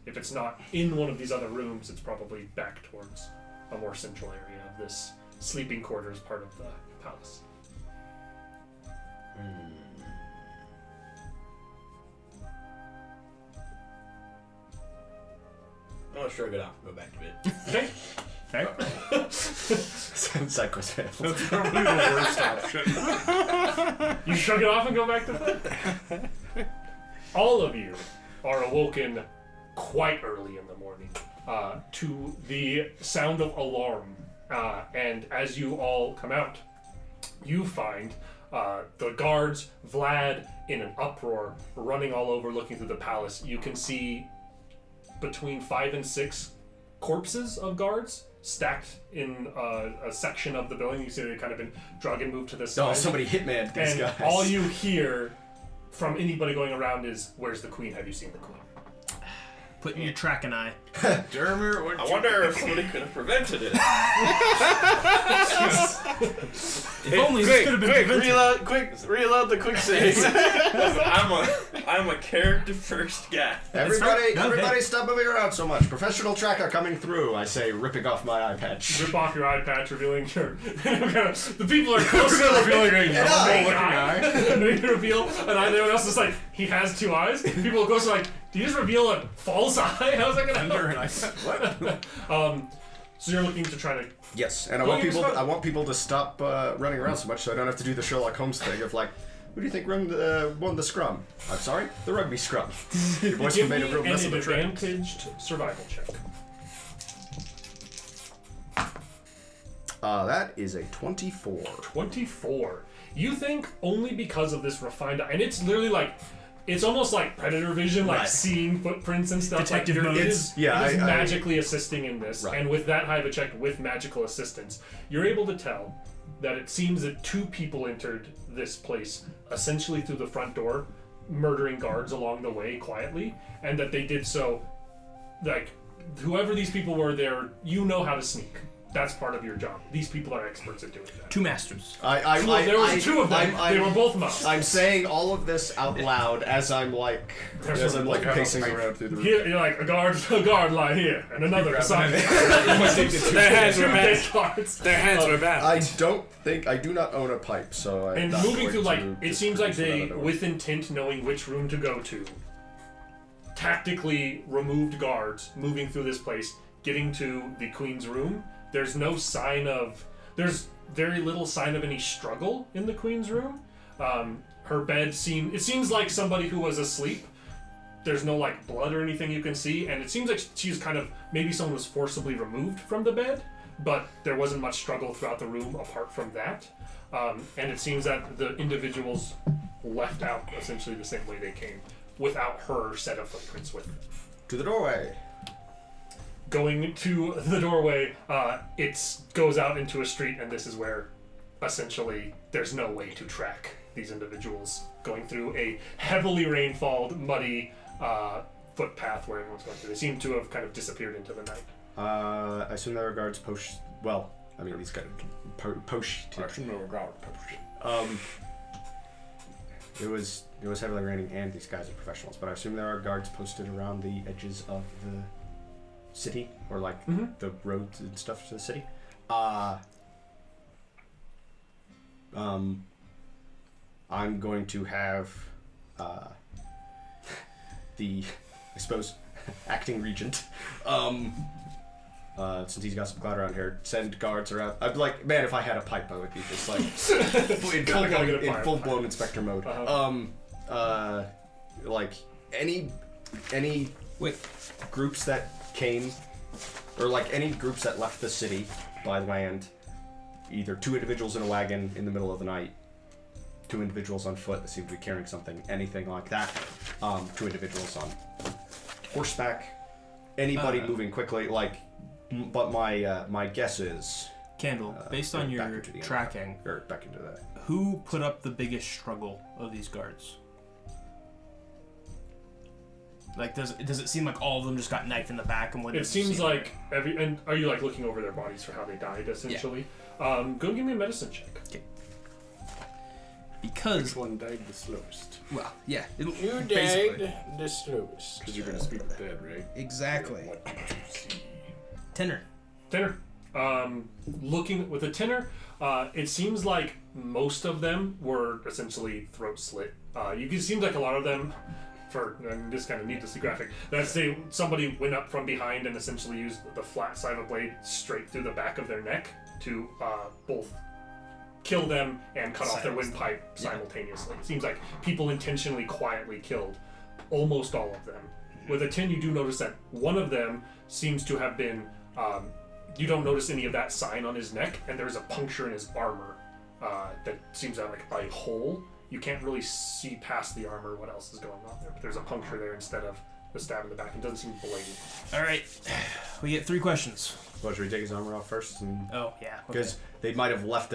[SPEAKER 1] if it's not in one of these other rooms, it's probably back towards a more central area of this sleeping quarters part of the palace.
[SPEAKER 6] I'm gonna shrug it off and go back to bed.
[SPEAKER 1] Okay.
[SPEAKER 3] Okay.
[SPEAKER 2] Side quest failed.
[SPEAKER 5] That's probably the worst option.
[SPEAKER 1] You shrug it off and go back to bed? All of you are awoken quite early in the morning to the sound of alarm. And as you all come out, you find the guards, Vlad, in an uproar, running all over looking through the palace. You can see between 5 and 6 corpses of guards stacked in a section of the building. You see they've kind of been drug and moved to this side.
[SPEAKER 2] Oh, somebody hitman these
[SPEAKER 1] And
[SPEAKER 2] guys.
[SPEAKER 1] all you hear from anybody going around is, "Where's the queen? Have you seen the queen?"
[SPEAKER 3] Put in your tracking eye.
[SPEAKER 5] Dermer, what?
[SPEAKER 7] I wonder if somebody could have prevented it.
[SPEAKER 3] If only this could have been prevented.
[SPEAKER 6] Reload the quick save.
[SPEAKER 7] Listen, I'm a character first guy.
[SPEAKER 2] Everybody,
[SPEAKER 3] No,
[SPEAKER 2] everybody
[SPEAKER 3] hey.
[SPEAKER 2] stop moving around so much. Professional tracker coming through, I say, ripping off my eye patch.
[SPEAKER 1] Rip off your eye patch, revealing your. The people are close to
[SPEAKER 5] Revealing a
[SPEAKER 1] revealing
[SPEAKER 5] normal-looking
[SPEAKER 1] eye. And then you reveal an eye. Everyone else is like, he has 2 eyes. People are close to like, do you just reveal a false eye? How's that gonna
[SPEAKER 5] Under an
[SPEAKER 1] help?
[SPEAKER 5] eye.
[SPEAKER 1] So you're looking to try to.
[SPEAKER 2] Yes, and I
[SPEAKER 1] Well,
[SPEAKER 2] want
[SPEAKER 1] you
[SPEAKER 2] people.
[SPEAKER 1] just-
[SPEAKER 2] I want people to stop running around so much, so I don't have to do the Sherlock Holmes thing of like, who do you think won the scrum? I'm sorry, the rugby scrum. Your voice
[SPEAKER 1] Give
[SPEAKER 2] made
[SPEAKER 1] me
[SPEAKER 2] a real
[SPEAKER 1] an
[SPEAKER 2] mess of the trick.
[SPEAKER 1] advantaged survival check.
[SPEAKER 2] That is a 24.
[SPEAKER 1] 24. You think only because of this refined eye, and it's literally like, it's almost like predator vision, like
[SPEAKER 2] Right.
[SPEAKER 1] seeing footprints and stuff.
[SPEAKER 3] Detective
[SPEAKER 1] like
[SPEAKER 3] mode.
[SPEAKER 1] it is,
[SPEAKER 2] Yeah,
[SPEAKER 1] it is
[SPEAKER 2] I-
[SPEAKER 1] magically assisting in this,
[SPEAKER 2] Right.
[SPEAKER 1] and with that high of a check with magical assistance, you're able to tell that it seems that 2 people entered this place essentially through the front door, murdering guards along the way quietly, and that they did so, like, whoever these people were, you know how to sneak. That's part of your job. These people are experts at doing that.
[SPEAKER 3] 2 masters.
[SPEAKER 1] There was 2 of them. They were both masters.
[SPEAKER 2] I'm saying all of this out loud as I'm like pacing around through the room.
[SPEAKER 1] Here, you're like, a guard lie here, and another beside me.
[SPEAKER 6] Their hands were
[SPEAKER 1] Two
[SPEAKER 6] bad.
[SPEAKER 1] dead guards.
[SPEAKER 6] Their hands were bad.
[SPEAKER 2] I do not own a pipe, so I'm
[SPEAKER 1] And
[SPEAKER 2] not
[SPEAKER 1] moving
[SPEAKER 2] going
[SPEAKER 1] through, like,
[SPEAKER 2] to
[SPEAKER 1] it
[SPEAKER 2] just
[SPEAKER 1] seems like
[SPEAKER 2] produce
[SPEAKER 1] they,
[SPEAKER 2] another door.
[SPEAKER 1] with intent, knowing which room to go to, tactically removed guards moving through this place, getting to the queen's room. There's there's very little sign of any struggle in the queen's room. Her bed seems like somebody who was asleep. There's no like blood or anything you can see, and it seems like she's kind of, maybe someone was forcibly removed from the bed, but there wasn't much struggle throughout the room apart from that. And it seems that the individuals left out essentially the same way they came, without her set of footprints with them.
[SPEAKER 2] To the doorway.
[SPEAKER 1] Going to the doorway, it goes out into a street, and this is where essentially there's no way to track these individuals going through a heavily rainfalled, muddy footpath where everyone's going through. They seem to have kind of disappeared into the night.
[SPEAKER 2] I assume there are guards post. Well, I mean these guys post. It was heavily raining, and these guys are professionals. But I assume there are guards posted around the edges of the city, or like the roads and stuff to the city. I'm going to have the, I suppose, acting regent. Since he's got some clout around here, send guards around. I'd be like, man, if I had a pipe, I would be just like in full blown inspector mode.
[SPEAKER 1] Uh-huh.
[SPEAKER 2] Like any groups that came or like any groups that left the city by land, either 2 individuals in a wagon in the middle of the night, 2 individuals on foot that seem to be carrying something, anything like that, 2 individuals on horseback, anybody moving quickly, like, but my guess is...
[SPEAKER 3] Candle, based on your tracking,
[SPEAKER 2] or back into that.
[SPEAKER 3] who put up the biggest struggle of these guards? Like, does it seem like all of them just got knifed in the back and when
[SPEAKER 1] It seems like and are you like looking over their bodies for how they died essentially? Yeah. Go give me a medicine check.
[SPEAKER 3] Okay. Because
[SPEAKER 5] Which one died the slowest?
[SPEAKER 3] well, yeah,
[SPEAKER 6] You
[SPEAKER 3] basically.
[SPEAKER 6] died the slowest.
[SPEAKER 5] Because you're gonna speak with dead, right?
[SPEAKER 3] Exactly. Tenor.
[SPEAKER 1] Tenor. Looking with a tenor, it seems like most of them were essentially throat slit. It seems like a lot of them, this kind of needlessly graphic, somebody went up from behind and essentially used the flat side of a blade straight through the back of their neck to both kill them and cut off their windpipe simultaneously. It seems like people intentionally quietly killed almost all of them. With a 10, you do notice that one of them seems to have been... you don't notice any of that sign on his neck, and there's a puncture in his armor that seems to have like a hole. You can't really see past the armor what else is going on there, but there's a puncture there instead of the stab in the back. It doesn't seem blatant.
[SPEAKER 3] All right, we get 3 questions.
[SPEAKER 2] Well, should we take his armor off first?
[SPEAKER 3] Oh yeah,
[SPEAKER 2] Because they might have left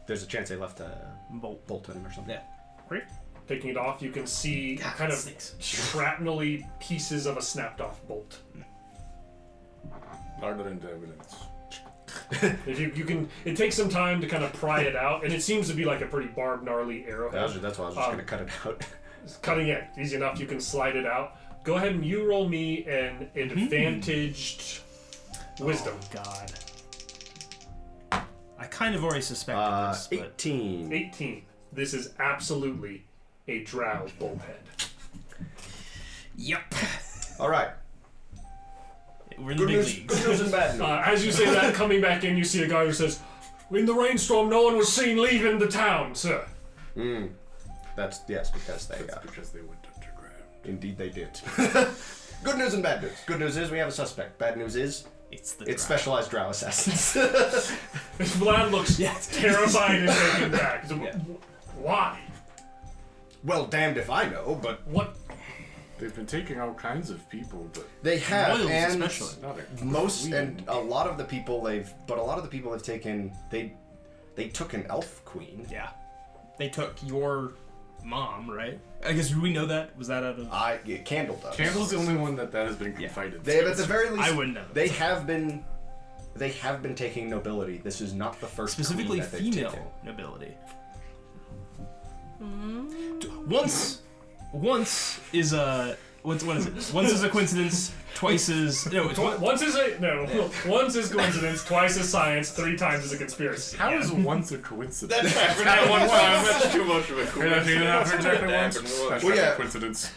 [SPEAKER 2] there's a chance they left a
[SPEAKER 3] bolt
[SPEAKER 2] in him or something.
[SPEAKER 3] Yeah.
[SPEAKER 1] Great. Taking it off, you can see kind of shrapnel-y pieces of a snapped-off bolt.
[SPEAKER 5] Not into evidence.
[SPEAKER 1] If you can, it takes some time to kind of pry it out, and it seems to be like a pretty barbed, gnarly arrowhead.
[SPEAKER 2] That's why I was just going to cut it out.
[SPEAKER 1] Cutting it easy enough, you can slide it out. Go ahead and you roll me an advantaged wisdom.
[SPEAKER 3] Oh God. I kind of already suspected this, but
[SPEAKER 2] 18.
[SPEAKER 1] 18. This is absolutely a drow bullhead.
[SPEAKER 3] yep,
[SPEAKER 2] All right.
[SPEAKER 3] we're in the big leagues.
[SPEAKER 2] Good news and bad news.
[SPEAKER 1] As you say that, coming back in, you see a guy who says, "In the rainstorm, no one was seen leaving the town, sir."
[SPEAKER 2] That's because they
[SPEAKER 5] That's because they went underground.
[SPEAKER 2] indeed they did. Good news and bad news. Good news is we have a suspect. Bad news is
[SPEAKER 3] It's
[SPEAKER 2] it's specialized drow assassins.
[SPEAKER 1] Vlad looks terrified and taken back. So, why?
[SPEAKER 2] Well, damned if I know, but
[SPEAKER 1] What?
[SPEAKER 5] They've been taking all kinds of people, but
[SPEAKER 2] they have,
[SPEAKER 3] Royals
[SPEAKER 2] and
[SPEAKER 3] especially.
[SPEAKER 5] not a
[SPEAKER 2] most
[SPEAKER 5] queen.
[SPEAKER 2] and a lot of the people they've taken. They took an elf queen.
[SPEAKER 3] Yeah, they took your mom, right? I guess we know that. Was that out of?
[SPEAKER 2] Candle does.
[SPEAKER 5] Candle's the only one that has been confided.
[SPEAKER 2] They have at the very least.
[SPEAKER 3] I wouldn't know.
[SPEAKER 2] They have been taking nobility. This is not the first
[SPEAKER 3] Specifically
[SPEAKER 2] queen that they've
[SPEAKER 3] female
[SPEAKER 2] taken.
[SPEAKER 3] nobility. Once is a what is it? Once is a coincidence. Twice is no. It's
[SPEAKER 1] Once is coincidence. Twice is science. 3 times is a conspiracy.
[SPEAKER 5] How is once a coincidence?
[SPEAKER 7] Happened at one time. That's too much of a coincidence.
[SPEAKER 5] exactly once.
[SPEAKER 7] Happened
[SPEAKER 5] That's
[SPEAKER 7] once.
[SPEAKER 2] Well, yeah.
[SPEAKER 5] not a coincidence.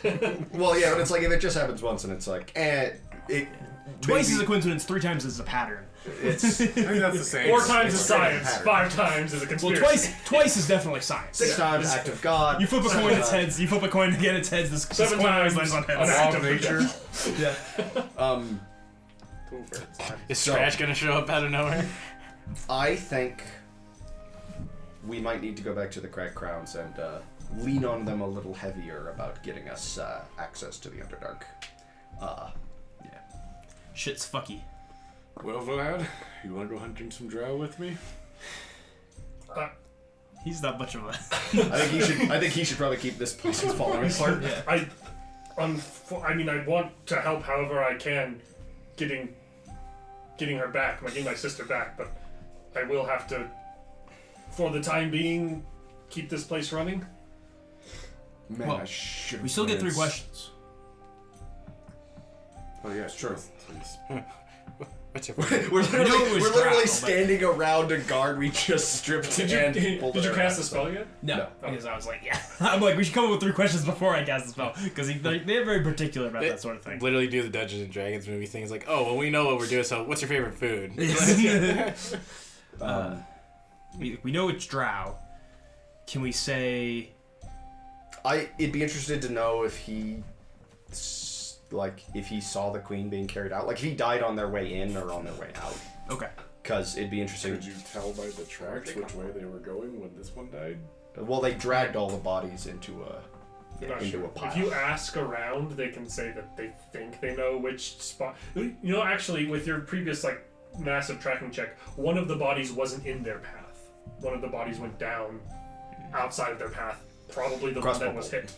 [SPEAKER 2] Well, yeah, but it's like if it just happens once, and it's like, it.
[SPEAKER 3] Twice
[SPEAKER 2] maybe
[SPEAKER 3] is a coincidence. 3 times is a pattern.
[SPEAKER 2] It's
[SPEAKER 5] I think that's the same.
[SPEAKER 1] 4 times is
[SPEAKER 2] It's straight up
[SPEAKER 1] science.
[SPEAKER 2] pattern.
[SPEAKER 1] 5 times is a
[SPEAKER 3] Well,
[SPEAKER 1] conspiracy.
[SPEAKER 3] twice is definitely science.
[SPEAKER 2] 6 times act of God.
[SPEAKER 3] You flip a coin, it's heads. You flip a coin again, it's heads. This
[SPEAKER 1] 7
[SPEAKER 3] coin always
[SPEAKER 1] times
[SPEAKER 3] lands on
[SPEAKER 1] an
[SPEAKER 3] heads.
[SPEAKER 1] act
[SPEAKER 5] Law of nature.
[SPEAKER 3] Yeah.
[SPEAKER 6] Is Scratch gonna show up out of nowhere?
[SPEAKER 2] I think we might need to go back to the Crack Crowns and lean on them a little heavier about getting us access to the Underdark.
[SPEAKER 3] Shit's fucky.
[SPEAKER 5] Well, Vlad, you want to go hunting some drow with me?
[SPEAKER 3] He's not much of a.
[SPEAKER 2] I think he should probably keep this place from falling apart.
[SPEAKER 3] Yeah.
[SPEAKER 1] I want to help however I can, getting her back, getting my sister back. But I will have to, for the time being, keep this place running.
[SPEAKER 2] Man,
[SPEAKER 3] Well,
[SPEAKER 2] I should.
[SPEAKER 3] We still get 3 questions.
[SPEAKER 5] Oh yeah, sure.
[SPEAKER 6] What's your
[SPEAKER 2] We're
[SPEAKER 3] know it
[SPEAKER 2] literally,
[SPEAKER 3] was
[SPEAKER 2] we're literally
[SPEAKER 3] drow, but-
[SPEAKER 2] standing around a guard we just stripped
[SPEAKER 1] Did
[SPEAKER 2] and
[SPEAKER 1] you
[SPEAKER 2] pulled
[SPEAKER 1] did you
[SPEAKER 2] their
[SPEAKER 1] cast the
[SPEAKER 2] ass.
[SPEAKER 1] spell yet?
[SPEAKER 3] No, because I was like, yeah. I'm like, we should come up with 3 questions before I cast the spell, because they're very particular about that sort of thing.
[SPEAKER 6] Literally do the Dungeons and Dragons movie thing. It's like, oh, well, we know what we're doing. So, what's your favorite food?
[SPEAKER 3] We know it's drow. Can we say?
[SPEAKER 2] I'd be interested to know if like if he saw the queen being carried out, like if he died on their way in or on their way out.
[SPEAKER 3] Okay.
[SPEAKER 2] Because it'd be interesting.
[SPEAKER 5] Could you tell by the tracks which way they were going when this one died?
[SPEAKER 2] Well, they dragged all the bodies into a
[SPEAKER 1] Not
[SPEAKER 2] into
[SPEAKER 1] sure.
[SPEAKER 2] a pile.
[SPEAKER 1] If you ask around, they can say that they think they know which spot. You know, actually, with your previous like massive tracking check, one of the bodies wasn't in their path. One of the bodies went down outside of their path, probably the one that was hit.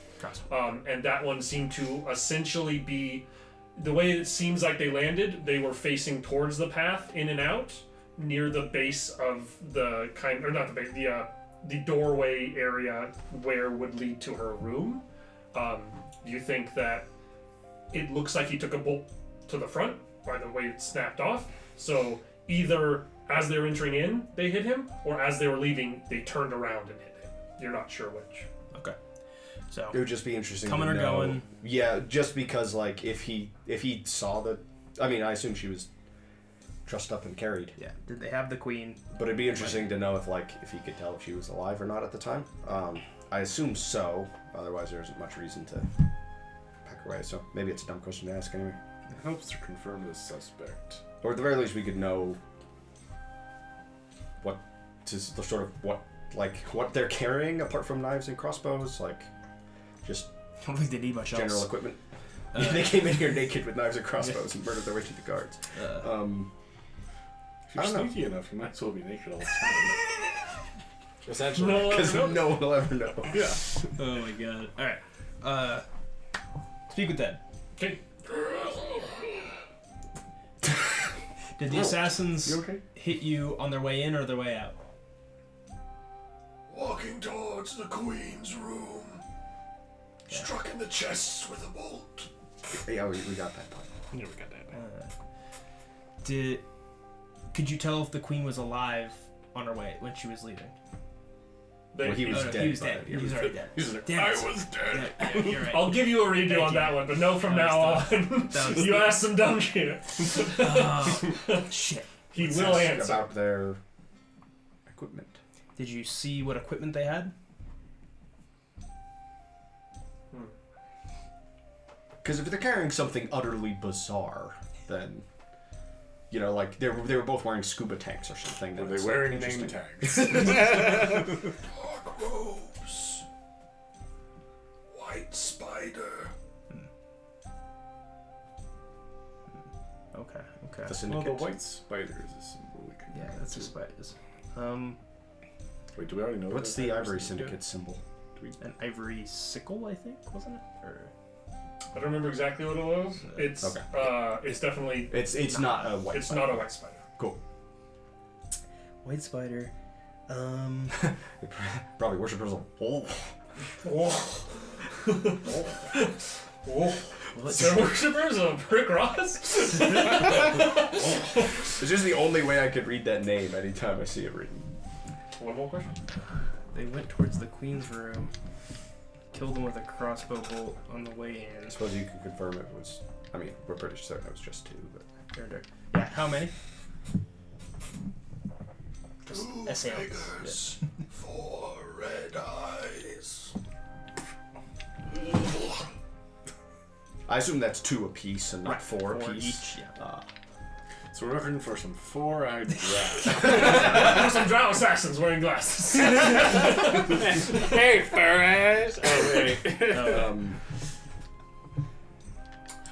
[SPEAKER 1] And that one seemed to essentially be the way it seems like they landed. They were facing towards the path, in and out, near the base of the or not the base, the doorway area where would lead to her room. You think that it looks like he took a bolt to the front by the way it snapped off. So either as they were entering in, they hit him, or as they were leaving, they turned around and hit him. You're not sure which.
[SPEAKER 3] Okay. So
[SPEAKER 2] It would just be interesting.
[SPEAKER 3] Coming
[SPEAKER 2] to
[SPEAKER 3] or
[SPEAKER 2] know.
[SPEAKER 3] going?
[SPEAKER 2] Yeah, just because like if he saw the, I mean, I assume she was trussed up and carried.
[SPEAKER 3] yeah, did they have the queen?
[SPEAKER 2] But it'd be interesting to know if he could tell if she was alive or not at the time. I assume so. Otherwise, there isn't much reason to pack away. So maybe it's a dumb question to ask anyway.
[SPEAKER 5] It helps to confirm the suspect.
[SPEAKER 2] Or at the very least, we could know what to the sort of what they're carrying apart from knives and crossbows, like just
[SPEAKER 3] I don't think they need much
[SPEAKER 2] general
[SPEAKER 3] else.
[SPEAKER 2] equipment. They came in here naked with knives and crossbows and murdered their way through the guards.
[SPEAKER 5] If
[SPEAKER 2] I
[SPEAKER 5] you're
[SPEAKER 2] don't know.
[SPEAKER 5] sneaky enough, you might as well be naked all the time.
[SPEAKER 6] Essentially.
[SPEAKER 1] No,
[SPEAKER 2] Because
[SPEAKER 1] no.
[SPEAKER 2] no one will ever know.
[SPEAKER 5] Yeah.
[SPEAKER 3] Oh my god. Alright. Speak with Ted.
[SPEAKER 1] Okay.
[SPEAKER 3] Did the assassins
[SPEAKER 5] You okay?
[SPEAKER 3] hit you on their way in or their way out?
[SPEAKER 1] Walking towards the queen's room, struck in the chest with a bolt.
[SPEAKER 2] Yeah, we got that part.
[SPEAKER 6] Yeah, we got that.
[SPEAKER 3] Could you tell if the queen was alive on her way when she was leaving?
[SPEAKER 1] They,
[SPEAKER 2] Well, he was
[SPEAKER 3] no,
[SPEAKER 2] dead.
[SPEAKER 3] he was
[SPEAKER 2] by
[SPEAKER 3] dead.
[SPEAKER 2] the
[SPEAKER 3] He
[SPEAKER 2] end.
[SPEAKER 3] was already dead.
[SPEAKER 5] He's like,
[SPEAKER 3] Damn
[SPEAKER 5] I
[SPEAKER 3] it.
[SPEAKER 5] was dead.
[SPEAKER 3] Yeah, you're right.
[SPEAKER 1] I'll give you a redo
[SPEAKER 3] Thank
[SPEAKER 1] on
[SPEAKER 3] you.
[SPEAKER 1] that one, but no from
[SPEAKER 3] That
[SPEAKER 1] now
[SPEAKER 3] was
[SPEAKER 1] on.
[SPEAKER 3] that was
[SPEAKER 1] You asked some dumb shit.
[SPEAKER 3] Oh, shit.
[SPEAKER 1] He
[SPEAKER 2] Let's
[SPEAKER 1] will
[SPEAKER 2] ask
[SPEAKER 1] answer.
[SPEAKER 2] about their equipment.
[SPEAKER 3] Did you see what equipment they had?
[SPEAKER 2] Because if they're carrying something utterly bizarre, then like they were both wearing scuba tanks or something.
[SPEAKER 5] Were
[SPEAKER 2] then
[SPEAKER 5] they
[SPEAKER 2] it's,
[SPEAKER 5] wearing
[SPEAKER 2] interesting.
[SPEAKER 5] name tags?
[SPEAKER 1] Dark robes. White spider.
[SPEAKER 3] Okay.
[SPEAKER 2] The
[SPEAKER 5] Well,
[SPEAKER 2] syndicate.
[SPEAKER 5] the white spider is a symbol we can
[SPEAKER 3] Yeah,
[SPEAKER 5] connect
[SPEAKER 3] that's
[SPEAKER 5] to.
[SPEAKER 3] a spiders.
[SPEAKER 5] Wait, do we already know
[SPEAKER 2] What's
[SPEAKER 5] that
[SPEAKER 2] the
[SPEAKER 5] Ivory
[SPEAKER 2] Ivory
[SPEAKER 5] Syndicate?
[SPEAKER 2] Syndicate symbol?
[SPEAKER 3] An ivory sickle, I think, wasn't it? Or
[SPEAKER 1] I don't remember exactly what it was. It's
[SPEAKER 2] Okay.
[SPEAKER 1] it's definitely
[SPEAKER 2] It's not a white.
[SPEAKER 1] it's
[SPEAKER 2] spider.
[SPEAKER 1] not a white spider.
[SPEAKER 2] Cool.
[SPEAKER 3] white spider.
[SPEAKER 2] They probably worshippers of. Oh.
[SPEAKER 1] They're worshippers of Rick Ross.
[SPEAKER 2] It's just the only way I could read that name anytime I see it written.
[SPEAKER 1] One more question.
[SPEAKER 3] They went towards the queen's room, killed them with a crossbow bolt on the way
[SPEAKER 2] I
[SPEAKER 3] in.
[SPEAKER 2] suppose you could confirm it was. I mean, we're pretty certain it was just 2, but.
[SPEAKER 3] Yeah, how many?
[SPEAKER 1] Two
[SPEAKER 3] assailants.
[SPEAKER 1] figures, 4 red eyes.
[SPEAKER 2] I assume that's 2 apiece and not
[SPEAKER 3] Right,
[SPEAKER 2] 4
[SPEAKER 3] 4
[SPEAKER 2] apiece.
[SPEAKER 3] each, yeah.
[SPEAKER 5] So we're looking for some 4-eyed rat.
[SPEAKER 1] There's some drow assassins wearing glasses.
[SPEAKER 6] Hey, furries! Oh, wait.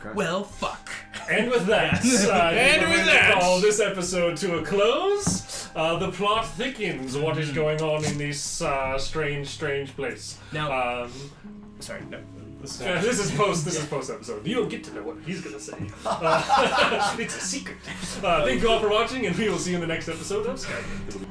[SPEAKER 2] Okay.
[SPEAKER 3] Well, fuck.
[SPEAKER 1] And with that, we're gonna call this episode to a close. The plot thickens. What is going on in this strange place?
[SPEAKER 3] Now, sorry, no.
[SPEAKER 1] This is post episode. You don't get to know what he's gonna say. It's a secret. Thank you all for watching, and we will see you in the next episode of Skygate.